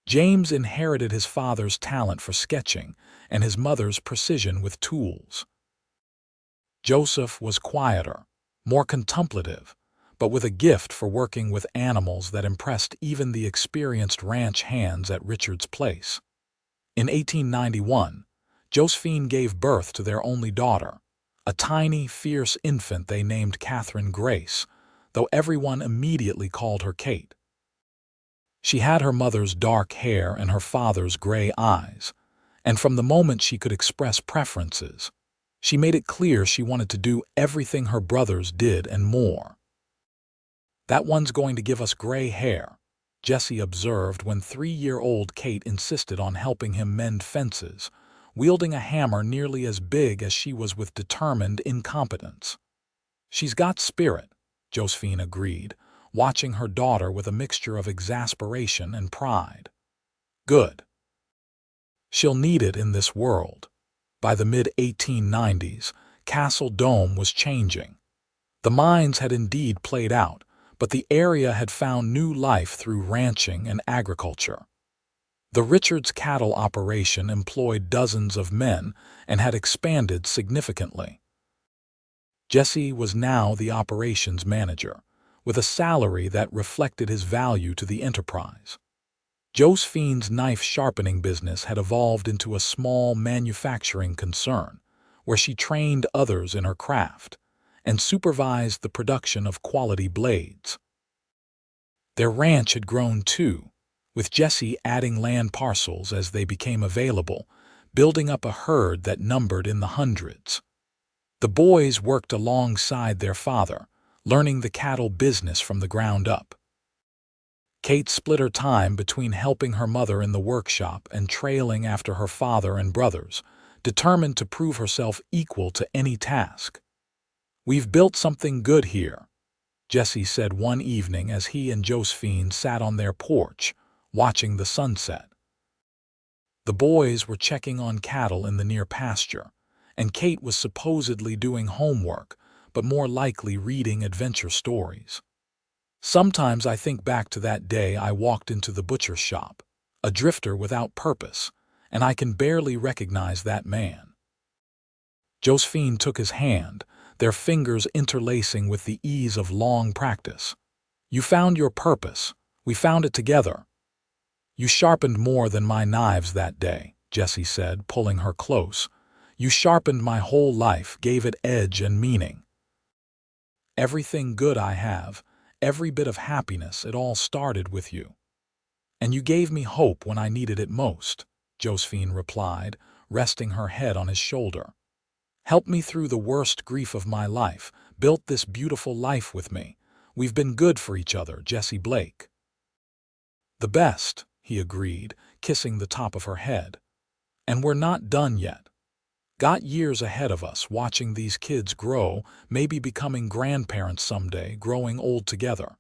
James inherited his father's talent for sketching and his mother's precision with tools. Joseph was quieter, more contemplative, but with a gift for working with animals that impressed even the experienced ranch hands at Richard's place. In 1891, Josephine gave birth to their only daughter, a tiny, fierce infant they named Catherine Grace, though everyone immediately called her Kate. She had her mother's dark hair and her father's gray eyes, and from the moment she could express preferences, she made it clear she wanted to do everything her brothers did and more. "That one's going to give us gray hair," Jesse observed when 3-year-old Kate insisted on helping him mend fences, wielding a hammer nearly as big as she was with determined incompetence. "She's got spirit," Josephine agreed, watching her daughter with a mixture of exasperation and pride. "Good. She'll need it in this world." By the mid-1890s, Castle Dome was changing. The mines had indeed played out, but the area had found new life through ranching and agriculture. The Richards cattle operation employed dozens of men and had expanded significantly. Jesse was now the operations manager, with a salary that reflected his value to the enterprise. Josephine's knife sharpening business had evolved into a small manufacturing concern, where she trained others in her craft and supervised the production of quality blades. Their ranch had grown too, with Jesse adding land parcels as they became available, building up a herd that numbered in the hundreds. The boys worked alongside their father, learning the cattle business from the ground up. Kate split her time between helping her mother in the workshop and trailing after her father and brothers, determined to prove herself equal to any task. "We've built something good here," Jesse said one evening as he and Josephine sat on their porch, watching the sunset. The boys were checking on cattle in the near pasture, and Kate was supposedly doing homework, but more likely reading adventure stories. "Sometimes I think back to that day I walked into the butcher's shop, a drifter without purpose, and I can barely recognize that man." Josephine took his hand, their fingers interlacing with the ease of long practice. "You found your purpose. We found it together." "You sharpened more than my knives that day," Jesse said, pulling her close. "You sharpened my whole life, gave it edge and meaning. Everything good I have, every bit of happiness, it all started with you. And you gave me hope when I needed it most," Josephine replied, resting her head on his shoulder. "Helped me through the worst grief of my life, built this beautiful life with me. We've been good for each other, Jesse Blake." "The best," he agreed, kissing the top of her head. "And we're not done yet. Got years ahead of us, watching these kids grow, maybe becoming grandparents someday, growing old together."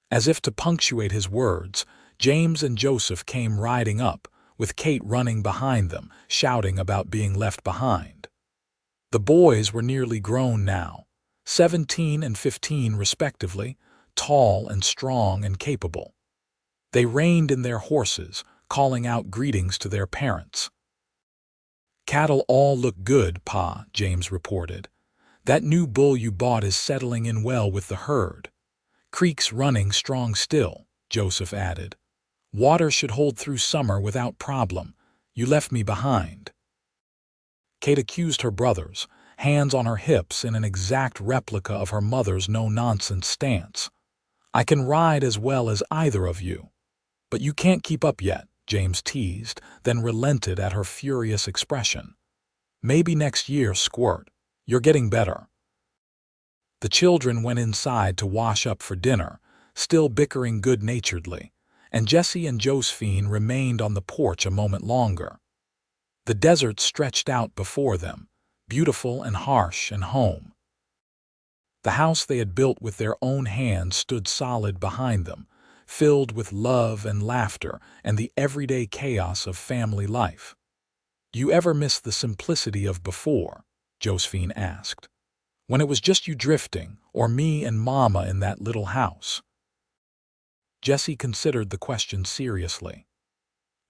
As if to punctuate his words, James and Joseph came riding up, with Kate running behind them, shouting about being left behind. The boys were nearly grown now, 17 and 15 respectively, tall and strong and capable. They reined in their horses, calling out greetings to their parents. "Cattle all look good, Pa," James reported. "That new bull you bought is settling in well with the herd. Creek's running strong still," Joseph added. "Water should hold through summer without problem. You left me behind." Kate accused her brothers, hands on her hips in an exact replica of her mother's no-nonsense stance. "I can ride as well as either of you." "But you can't keep up yet," James teased, then relented at her furious expression. "Maybe next year, Squirt. You're getting better." The children went inside to wash up for dinner, still bickering good-naturedly, and Jesse and Josephine remained on the porch a moment longer. The desert stretched out before them, beautiful and harsh and home. The house they had built with their own hands stood solid behind them, filled with love and laughter and the everyday chaos of family life. "Do you ever miss the simplicity of before?" Josephine asked. "When it was just you drifting, or me and Mama in that little house?" Jesse considered the question seriously.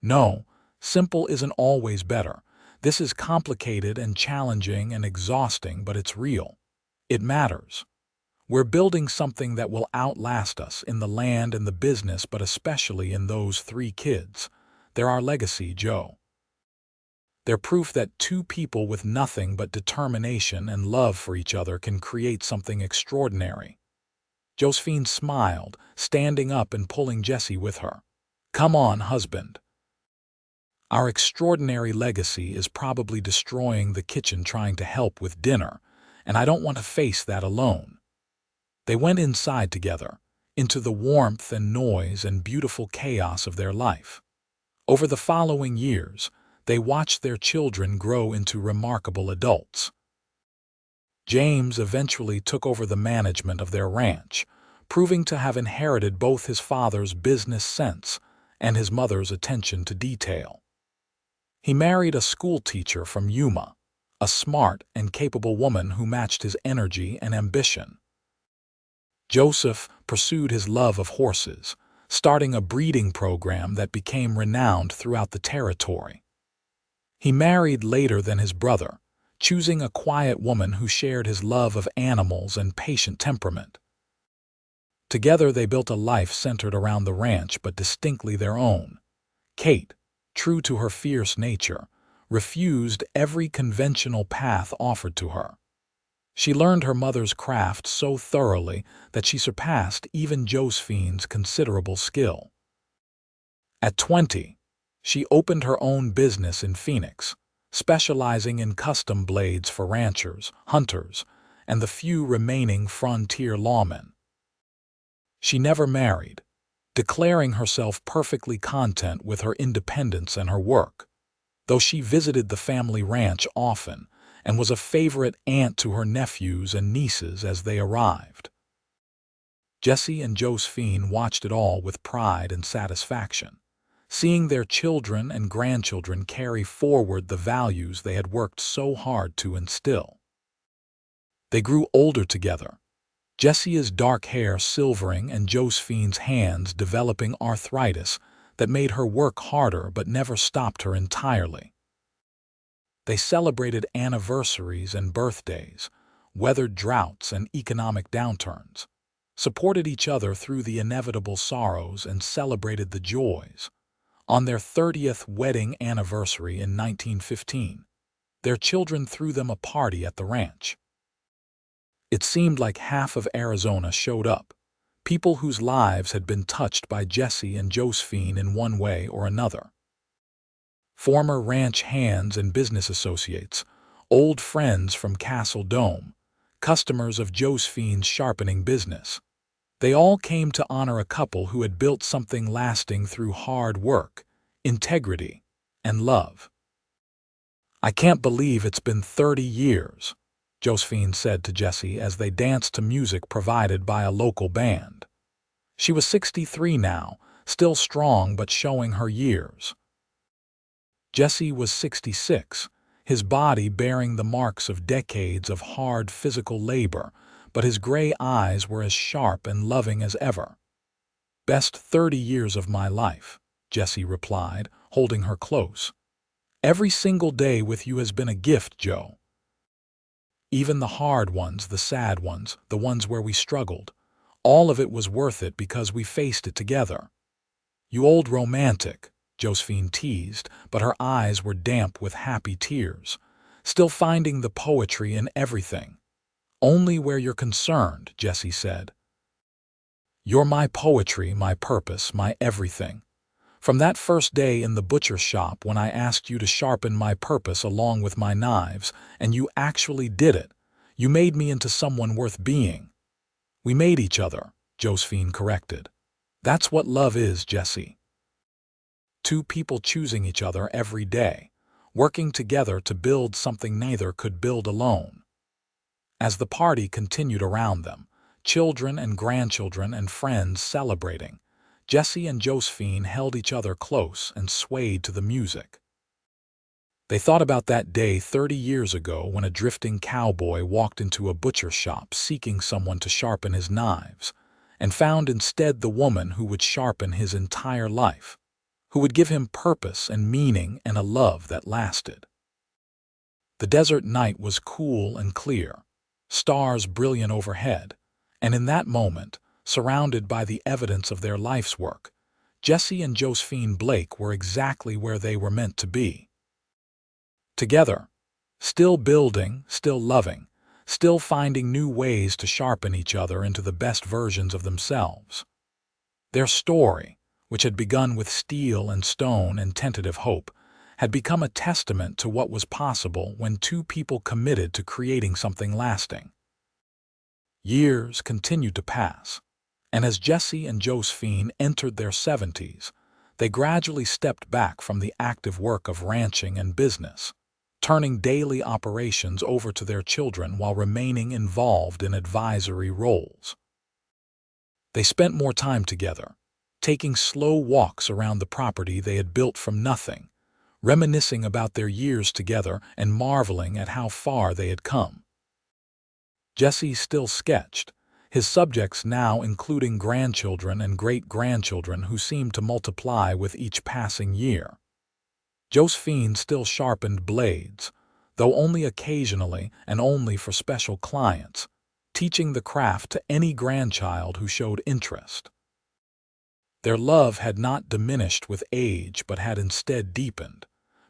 "No, simple isn't always better. This is complicated and challenging and exhausting, but it's real. It matters. We're building something that will outlast us in the land and the business, but especially in those 3 kids. They're our legacy, Joe. They're proof that 2 people with nothing but determination and love for each other can create something extraordinary." Josephine smiled, standing up and pulling Jesse with her. "Come on, husband. Our extraordinary legacy is probably destroying the kitchen trying to help with dinner, and I don't want to face that alone." They went inside together, into the warmth and noise and beautiful chaos of their life. Over the following years, they watched their children grow into remarkable adults. James eventually took over the management of their ranch, proving to have inherited both his father's business sense and his mother's attention to detail. He married a school teacher from Yuma, a smart and capable woman who matched his energy and ambition. Joseph pursued his love of horses, starting a breeding program that became renowned throughout the territory. He married later than his brother, choosing a quiet woman who shared his love of animals and patient temperament. Together they built a life centered around the ranch but distinctly their own. Kate, true to her fierce nature, refused every conventional path offered to her. She learned her mother's craft so thoroughly that she surpassed even Josephine's considerable skill. At 20, she opened her own business in Phoenix, specializing in custom blades for ranchers, hunters, and the few remaining frontier lawmen. She never married, declaring herself perfectly content with her independence and her work, though she visited the family ranch often and was a favorite aunt to her nephews and nieces as they arrived. Jesse and Josephine watched it all with pride and satisfaction, seeing their children and grandchildren carry forward the values they had worked so hard to instill. They grew older together, Jesse's dark hair silvering and Josephine's hands developing arthritis that made her work harder but never stopped her entirely. They celebrated anniversaries and birthdays, weathered droughts and economic downturns, supported each other through the inevitable sorrows, and celebrated the joys. On their 30th wedding anniversary in 1915, their children threw them a party at the ranch. It seemed like half of Arizona showed up, people whose lives had been touched by Jesse and Josephine in one way or another. Former ranch hands and business associates, old friends from Castle Dome, customers of Josephine's sharpening business. They all came to honor a couple who had built something lasting through hard work, integrity, and love. "I can't believe it's been 30 years, Josephine said to Jesse as they danced to music provided by a local band. She was 63 now, still strong but showing her years. Jesse was 66, his body bearing the marks of decades of hard physical labor, but his gray eyes were as sharp and loving as ever. "Best 30 years of my life," Jesse replied, holding her close. "Every single day with you has been a gift, Joe. Even the hard ones, the sad ones, the ones where we struggled. All of it was worth it because we faced it together." "You old romantic," Josephine teased, but her eyes were damp with happy tears, still finding the poetry in everything. "Only where you're concerned," Jesse said. "You're my poetry, my purpose, my everything. From that first day in the butcher shop when I asked you to sharpen my purpose along with my knives, and you actually did it, you made me into someone worth being." "We made each other," Josephine corrected. "That's what love is, Jesse. Two people choosing each other every day, working together to build something neither could build alone." As the party continued around them, children and grandchildren and friends celebrating, Jesse and Josephine held each other close and swayed to the music. They thought about that day 30 years ago when a drifting cowboy walked into a butcher shop seeking someone to sharpen his knives, and found instead the woman who would sharpen his entire life, who would give him purpose and meaning and a love that lasted. The desert night was cool and clear, stars brilliant overhead, and in that moment, surrounded by the evidence of their life's work, Jesse and Josephine Blake were exactly where they were meant to be. Together, still building, still loving, still finding new ways to sharpen each other into the best versions of themselves. Their story, which had begun with steel and stone and tentative hope, had become a testament to what was possible when two people committed to creating something lasting. Years continued to pass, and as Jesse and Josephine entered their 70s, they gradually stepped back from the active work of ranching and business, turning daily operations over to their children while remaining involved in advisory roles. They spent more time together, taking slow walks around the property they had built from nothing, reminiscing about their years together and marveling at how far they had come. Jesse still sketched, his subjects now including grandchildren and great-grandchildren who seemed to multiply with each passing year. Josephine still sharpened blades, though only occasionally and only for special clients, teaching the craft to any grandchild who showed interest. Their love had not diminished with age but had instead deepened,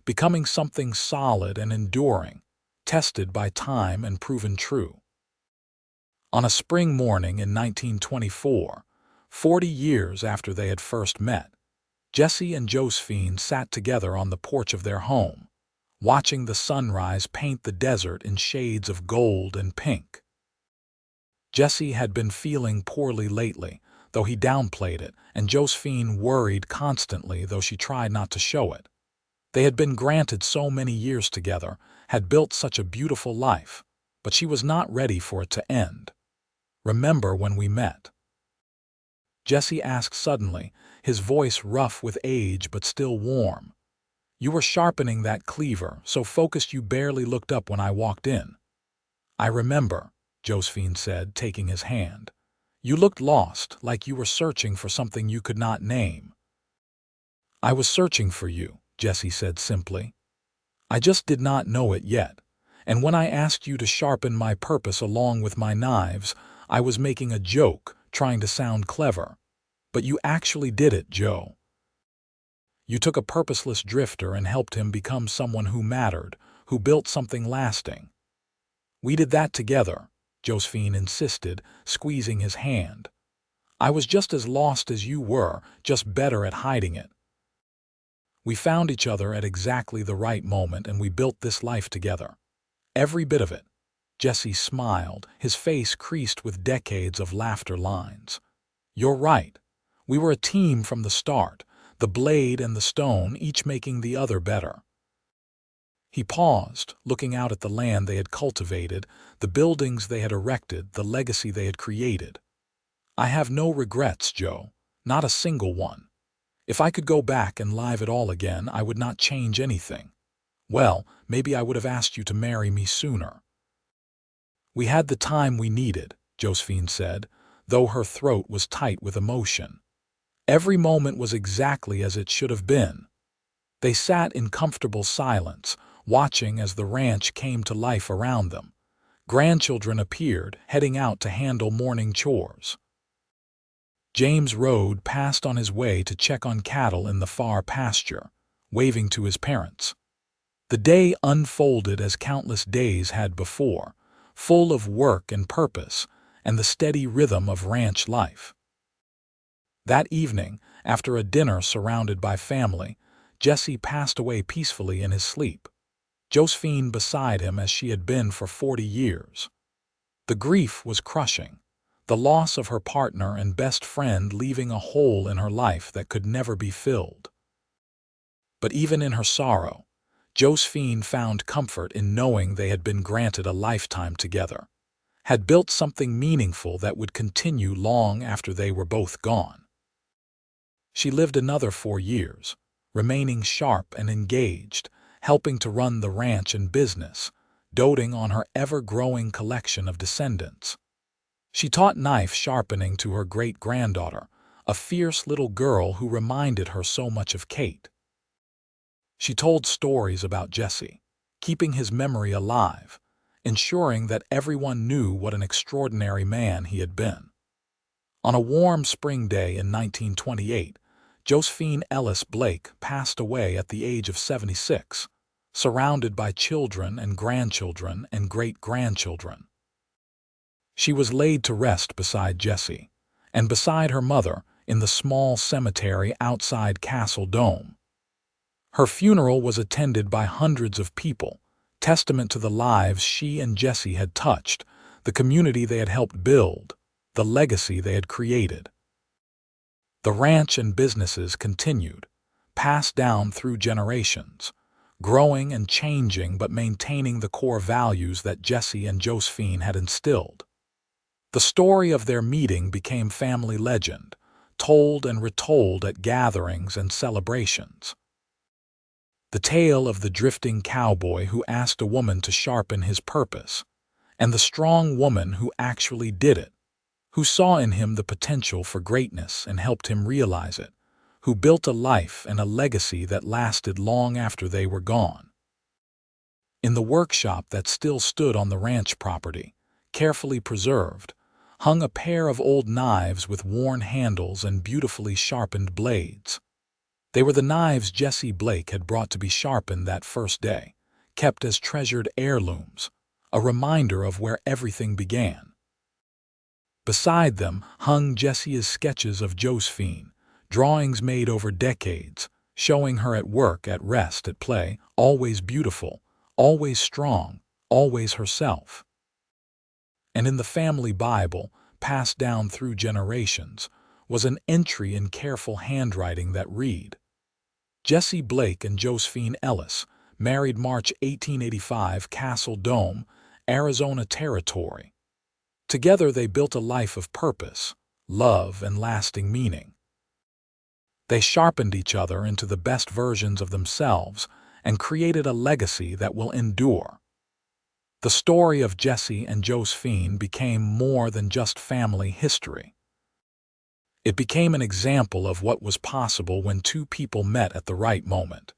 becoming something solid and enduring, tested by time and proven true. On a spring morning in 1924, 40 years after they had first met, Jesse and Josephine sat together on the porch of their home, watching the sunrise paint the desert in shades of gold and pink. Jesse had been feeling poorly lately, though he downplayed it, and Josephine worried constantly, though she tried not to show it. They had been granted so many years together, had built such a beautiful life, but she was not ready for it to end. "Remember when we met?" Jesse asked suddenly, his voice rough with age but still warm. "You were sharpening that cleaver, so focused you barely looked up when I walked in." "I remember," Josephine said, taking his hand. "You looked lost, like you were searching for something you could not name." "I was searching for you," Jesse said simply. "I just did not know it yet, and when I asked you to sharpen my purpose along with my knives, I was making a joke, trying to sound clever. But you actually did it, Joe. You took a purposeless drifter and helped him become someone who mattered, who built something lasting." "We did that together," Josephine insisted, squeezing his hand. "I was just as lost as you were, just better at hiding it. We found each other at exactly the right moment and we built this life together. Every bit of it." Jesse smiled, his face creased with decades of laughter lines. "You're right. We were a team from the start, the blade and the stone, each making the other better." He paused, looking out at the land they had cultivated, the buildings they had erected, the legacy they had created. "I have no regrets, Joe, not a single one. If I could go back and live it all again, I would not change anything. Well, maybe I would have asked you to marry me sooner." "We had the time we needed," Josephine said, though her throat was tight with emotion. "Every moment was exactly as it should have been." They sat in comfortable silence, watching as the ranch came to life around them. Grandchildren appeared, heading out to handle morning chores. James rode past on his way to check on cattle in the far pasture, waving to his parents. The day unfolded as countless days had before, full of work and purpose and the steady rhythm of ranch life. That evening, after a dinner surrounded by family, Jesse passed away peacefully in his sleep, Josephine beside him as she had been for 40 years. The grief was crushing, the loss of her partner and best friend leaving a hole in her life that could never be filled. But even in her sorrow, Josephine found comfort in knowing they had been granted a lifetime together, had built something meaningful that would continue long after they were both gone. She lived another 4 years, remaining sharp and engaged, helping to run the ranch and business, doting on her ever-growing collection of descendants. She taught knife sharpening to her great-granddaughter, a fierce little girl who reminded her so much of Kate. She told stories about Jesse, keeping his memory alive, ensuring that everyone knew what an extraordinary man he had been. On a warm spring day in 1928, Josephine Ellis Blake passed away at the age of 76, surrounded by children and grandchildren and great-grandchildren. She was laid to rest beside Jesse, and beside her mother in the small cemetery outside Castle Dome. Her funeral was attended by hundreds of people, testament to the lives she and Jesse had touched, the community they had helped build, the legacy they had created. The ranch and businesses continued, passed down through generations, growing and changing but maintaining the core values that Jesse and Josephine had instilled. The story of their meeting became family legend, told and retold at gatherings and celebrations. The tale of the drifting cowboy who asked a woman to sharpen his purpose, and the strong woman who actually did it, who saw in him the potential for greatness and helped him realize it, who built a life and a legacy that lasted long after they were gone. In the workshop that still stood on the ranch property, carefully preserved, hung a pair of old knives with worn handles and beautifully sharpened blades. They were the knives Jesse Blake had brought to be sharpened that first day, kept as treasured heirlooms, a reminder of where everything began. Beside them hung Jesse's sketches of Josephine, drawings made over decades, showing her at work, at rest, at play, always beautiful, always strong, always herself. And in the family Bible, passed down through generations, was an entry in careful handwriting that read, Jesse Blake and Josephine Ellis, married March 1885, Castle Dome, Arizona Territory. Together they built a life of purpose, love, and lasting meaning. They sharpened each other into the best versions of themselves and created a legacy that will endure. The story of Jesse and Josephine became more than just family history. It became an example of what was possible when two people met at the right moment,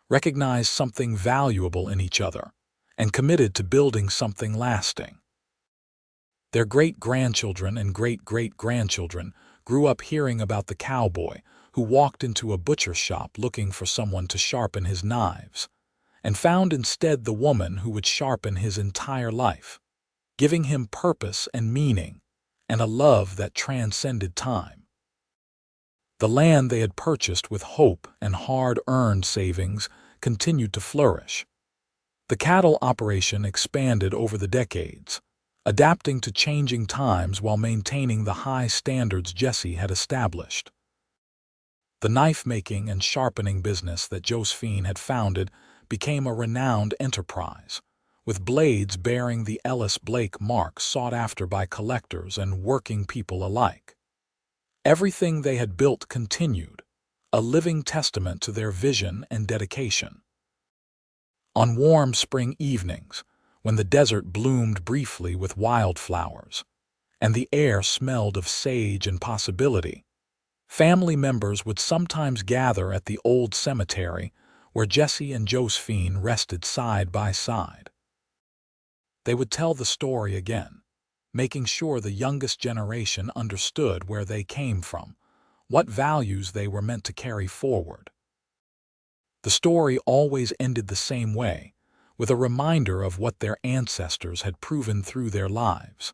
recognized something valuable in each other, and committed to building something lasting. Their great-grandchildren and great-great-grandchildren grew up hearing about the cowboy who walked into a butcher shop looking for someone to sharpen his knives, and found instead the woman who would sharpen his entire life, giving him purpose and meaning, and a love that transcended time. The land they had purchased with hope and hard-earned savings continued to flourish. The cattle operation expanded over the decades, adapting to changing times while maintaining the high standards Jesse had established. The knife-making and sharpening business that Josephine had founded became a renowned enterprise, with blades bearing the Ellis Blake mark sought after by collectors and working people alike. Everything they had built continued, a living testament to their vision and dedication. On warm spring evenings, when the desert bloomed briefly with wildflowers, and the air smelled of sage and possibility, family members would sometimes gather at the old cemetery where Jesse and Josephine rested side by side. They would tell the story again, making sure the youngest generation understood where they came from, what values they were meant to carry forward. The story always ended the same way, with a reminder of what their ancestors had proven through their lives.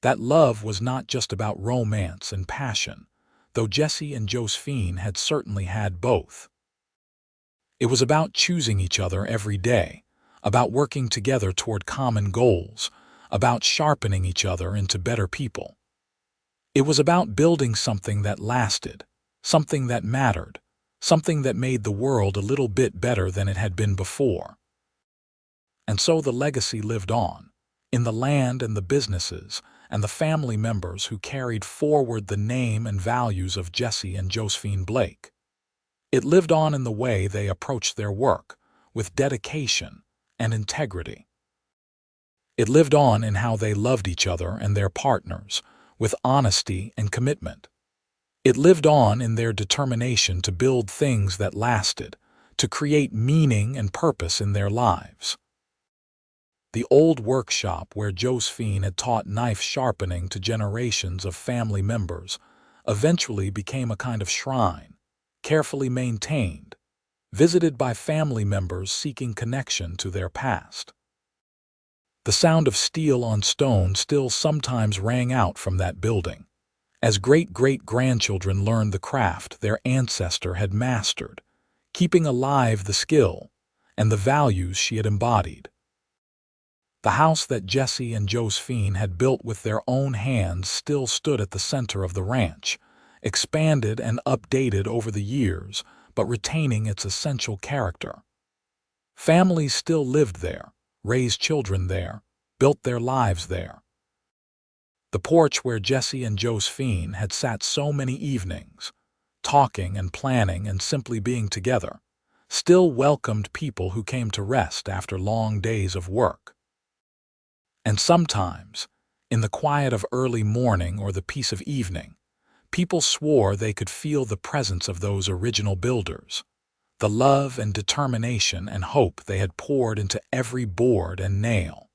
That love was not just about romance and passion, though Jesse and Josephine had certainly had both. It was about choosing each other every day, about working together toward common goals, about sharpening each other into better people. It was about building something that lasted, something that mattered, something that made the world a little bit better than it had been before. And so the legacy lived on, in the land and the businesses and the family members who carried forward the name and values of Jesse and Josephine Blake. It lived on in the way they approached their work, with dedication and integrity. It lived on in how they loved each other and their partners, with honesty and commitment. It lived on in their determination to build things that lasted, to create meaning and purpose in their lives. The old workshop where Josephine had taught knife sharpening to generations of family members eventually became a kind of shrine, carefully maintained, visited by family members seeking connection to their past. The sound of steel on stone still sometimes rang out from that building, as great-great-grandchildren learned the craft their ancestor had mastered, keeping alive the skill and the values she had embodied. The house that Jesse and Josephine had built with their own hands still stood at the center of the ranch, expanded and updated over the years, but retaining its essential character. Families still lived there, raised children there, built their lives there. The porch where Jesse and Josephine had sat so many evenings, talking and planning and simply being together, still welcomed people who came to rest after long days of work. And sometimes, In the quiet of early morning or the peace of evening, people swore they could feel the presence of those original builders, the love and determination and hope they had poured into every board and nail.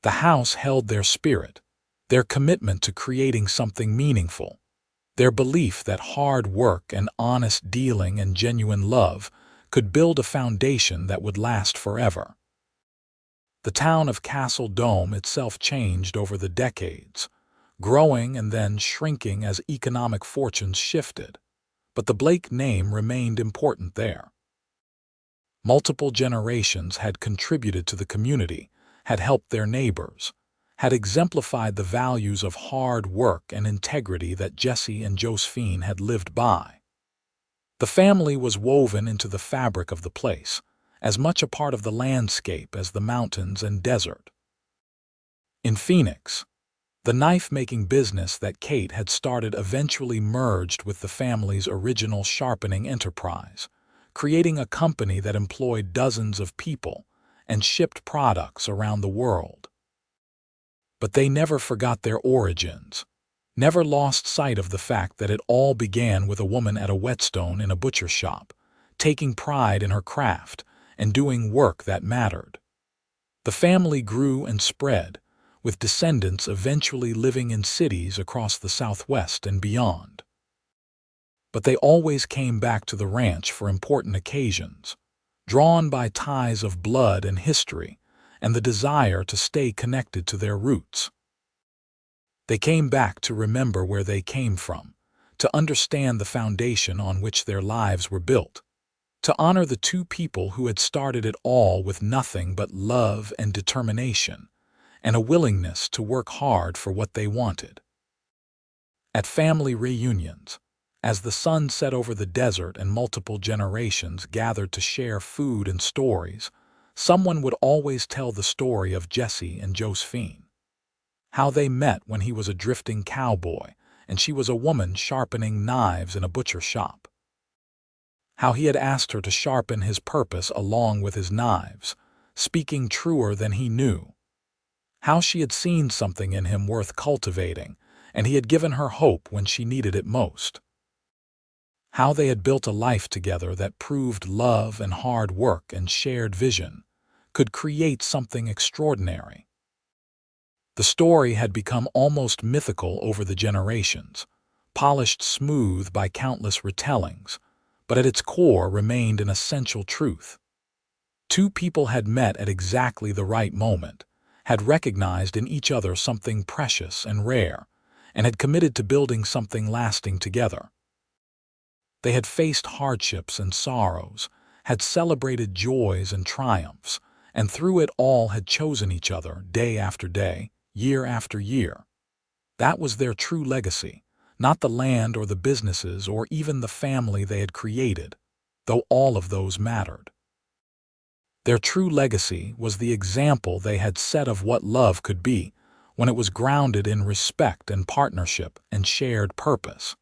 The house held their spirit, their commitment to creating something meaningful, their belief that hard work and honest dealing and genuine love could build a foundation that would last forever. The town of Castle Dome itself changed over the decades, growing and then shrinking as economic fortunes shifted, but the Blake name remained important there. Multiple generations had contributed to the community, had helped their neighbors, had exemplified the values of hard work and integrity that Jesse and Josephine had lived by. The family was woven into the fabric of the place, as much a part of the landscape as the mountains and desert. In Phoenix, the knife-making business that Kate had started eventually merged with the family's original sharpening enterprise, creating a company that employed dozens of people and shipped products around the world. But they never forgot their origins, never lost sight of the fact that it all began with a woman at a whetstone in a butcher shop, taking pride in her craft and doing work that mattered. The family grew and spread, with descendants eventually living in cities across the Southwest and beyond. But they always came back to the ranch for important occasions, drawn by ties of blood and history and the desire to stay connected to their roots. They came back to remember where they came from, to understand the foundation on which their lives were built, to honor the two people who had started it all with nothing but love and determination, and a willingness to work hard for what they wanted. At family reunions, as the sun set over the desert and multiple generations gathered to share food and stories, someone would always tell the story of Jesse and Josephine. How they met when he was a drifting cowboy and she was a woman sharpening knives in a butcher shop. How he had asked her to sharpen his purpose along with his knives, speaking truer than he knew. How she had seen something in him worth cultivating, and he had given her hope when she needed it most. How they had built a life together that proved love and hard work and shared vision could create something extraordinary. The story had become almost mythical over the generations, polished smooth by countless retellings, but at its core remained an essential truth. Two people had met at exactly the right moment, had recognized in each other something precious and rare, and had committed to building something lasting together. They had faced hardships and sorrows, had celebrated joys and triumphs, and through it all had chosen each other day after day, year after year. That was their true legacy, not the land or the businesses or even the family they had created, though all of those mattered. Their true legacy was the example they had set of what love could be when it was grounded in respect and partnership and shared purpose.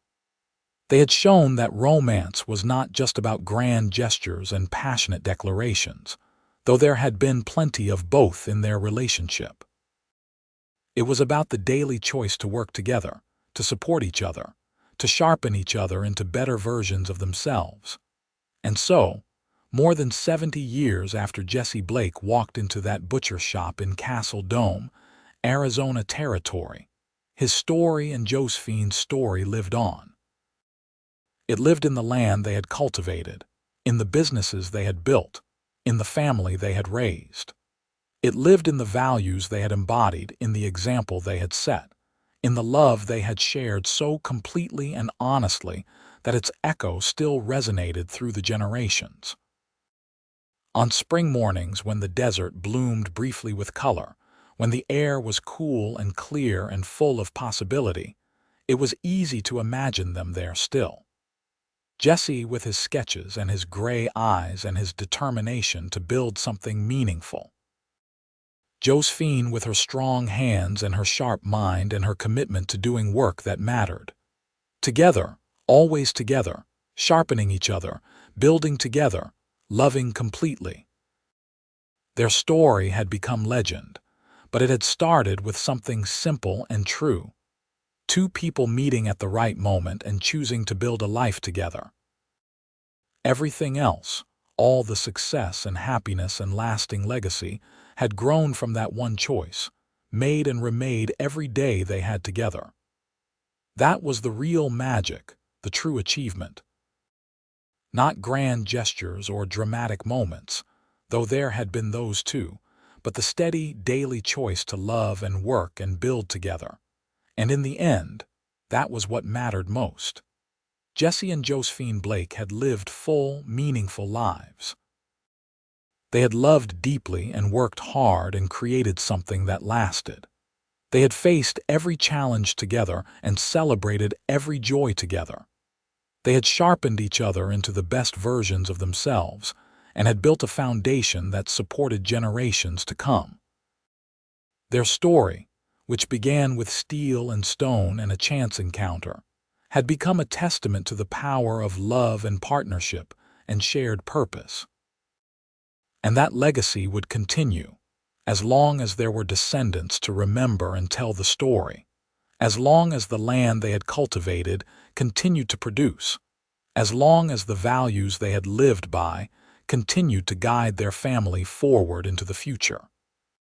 They had shown that romance was not just about grand gestures and passionate declarations, though there had been plenty of both in their relationship. It was about the daily choice to work together, to support each other, to sharpen each other into better versions of themselves. And so, more than 70 years after Jesse Blake walked into that butcher shop in Castle Dome, Arizona territory, his story and Josephine's story lived on. It lived in the land they had cultivated, in the businesses they had built, in the family they had raised. It lived in the values they had embodied, in the example they had set, in the love they had shared so completely and honestly that its echo still resonated through the generations. On spring mornings when the desert bloomed briefly with color, when the air was cool and clear and full of possibility, it was easy to imagine them there still. Jesse with his sketches and his gray eyes and his determination to build something meaningful. Josephine with her strong hands and her sharp mind and her commitment to doing work that mattered. Together, always together, sharpening each other, building together, loving completely. Their story had become legend, but it had started with something simple and true. Two people meeting at the right moment and choosing to build a life together. Everything else, all the success and happiness and lasting legacy, had grown from that one choice, made and remade every day they had together. That was the real magic, the true achievement. Not grand gestures or dramatic moments, though there had been those too, but the steady, daily choice to love and work and build together. And in the end, that was what mattered most. Jesse and Josephine Blake had lived full, meaningful lives. They had loved deeply and worked hard and created something that lasted. They had faced every challenge together and celebrated every joy together. They had sharpened each other into the best versions of themselves and had built a foundation that supported generations to come. Their story, which began with steel and stone and a chance encounter, had become a testament to the power of love and partnership and shared purpose. And that legacy would continue, as long as there were descendants to remember and tell the story, as long as the land they had cultivated continued to produce, as long as the values they had lived by continued to guide their family forward into the future.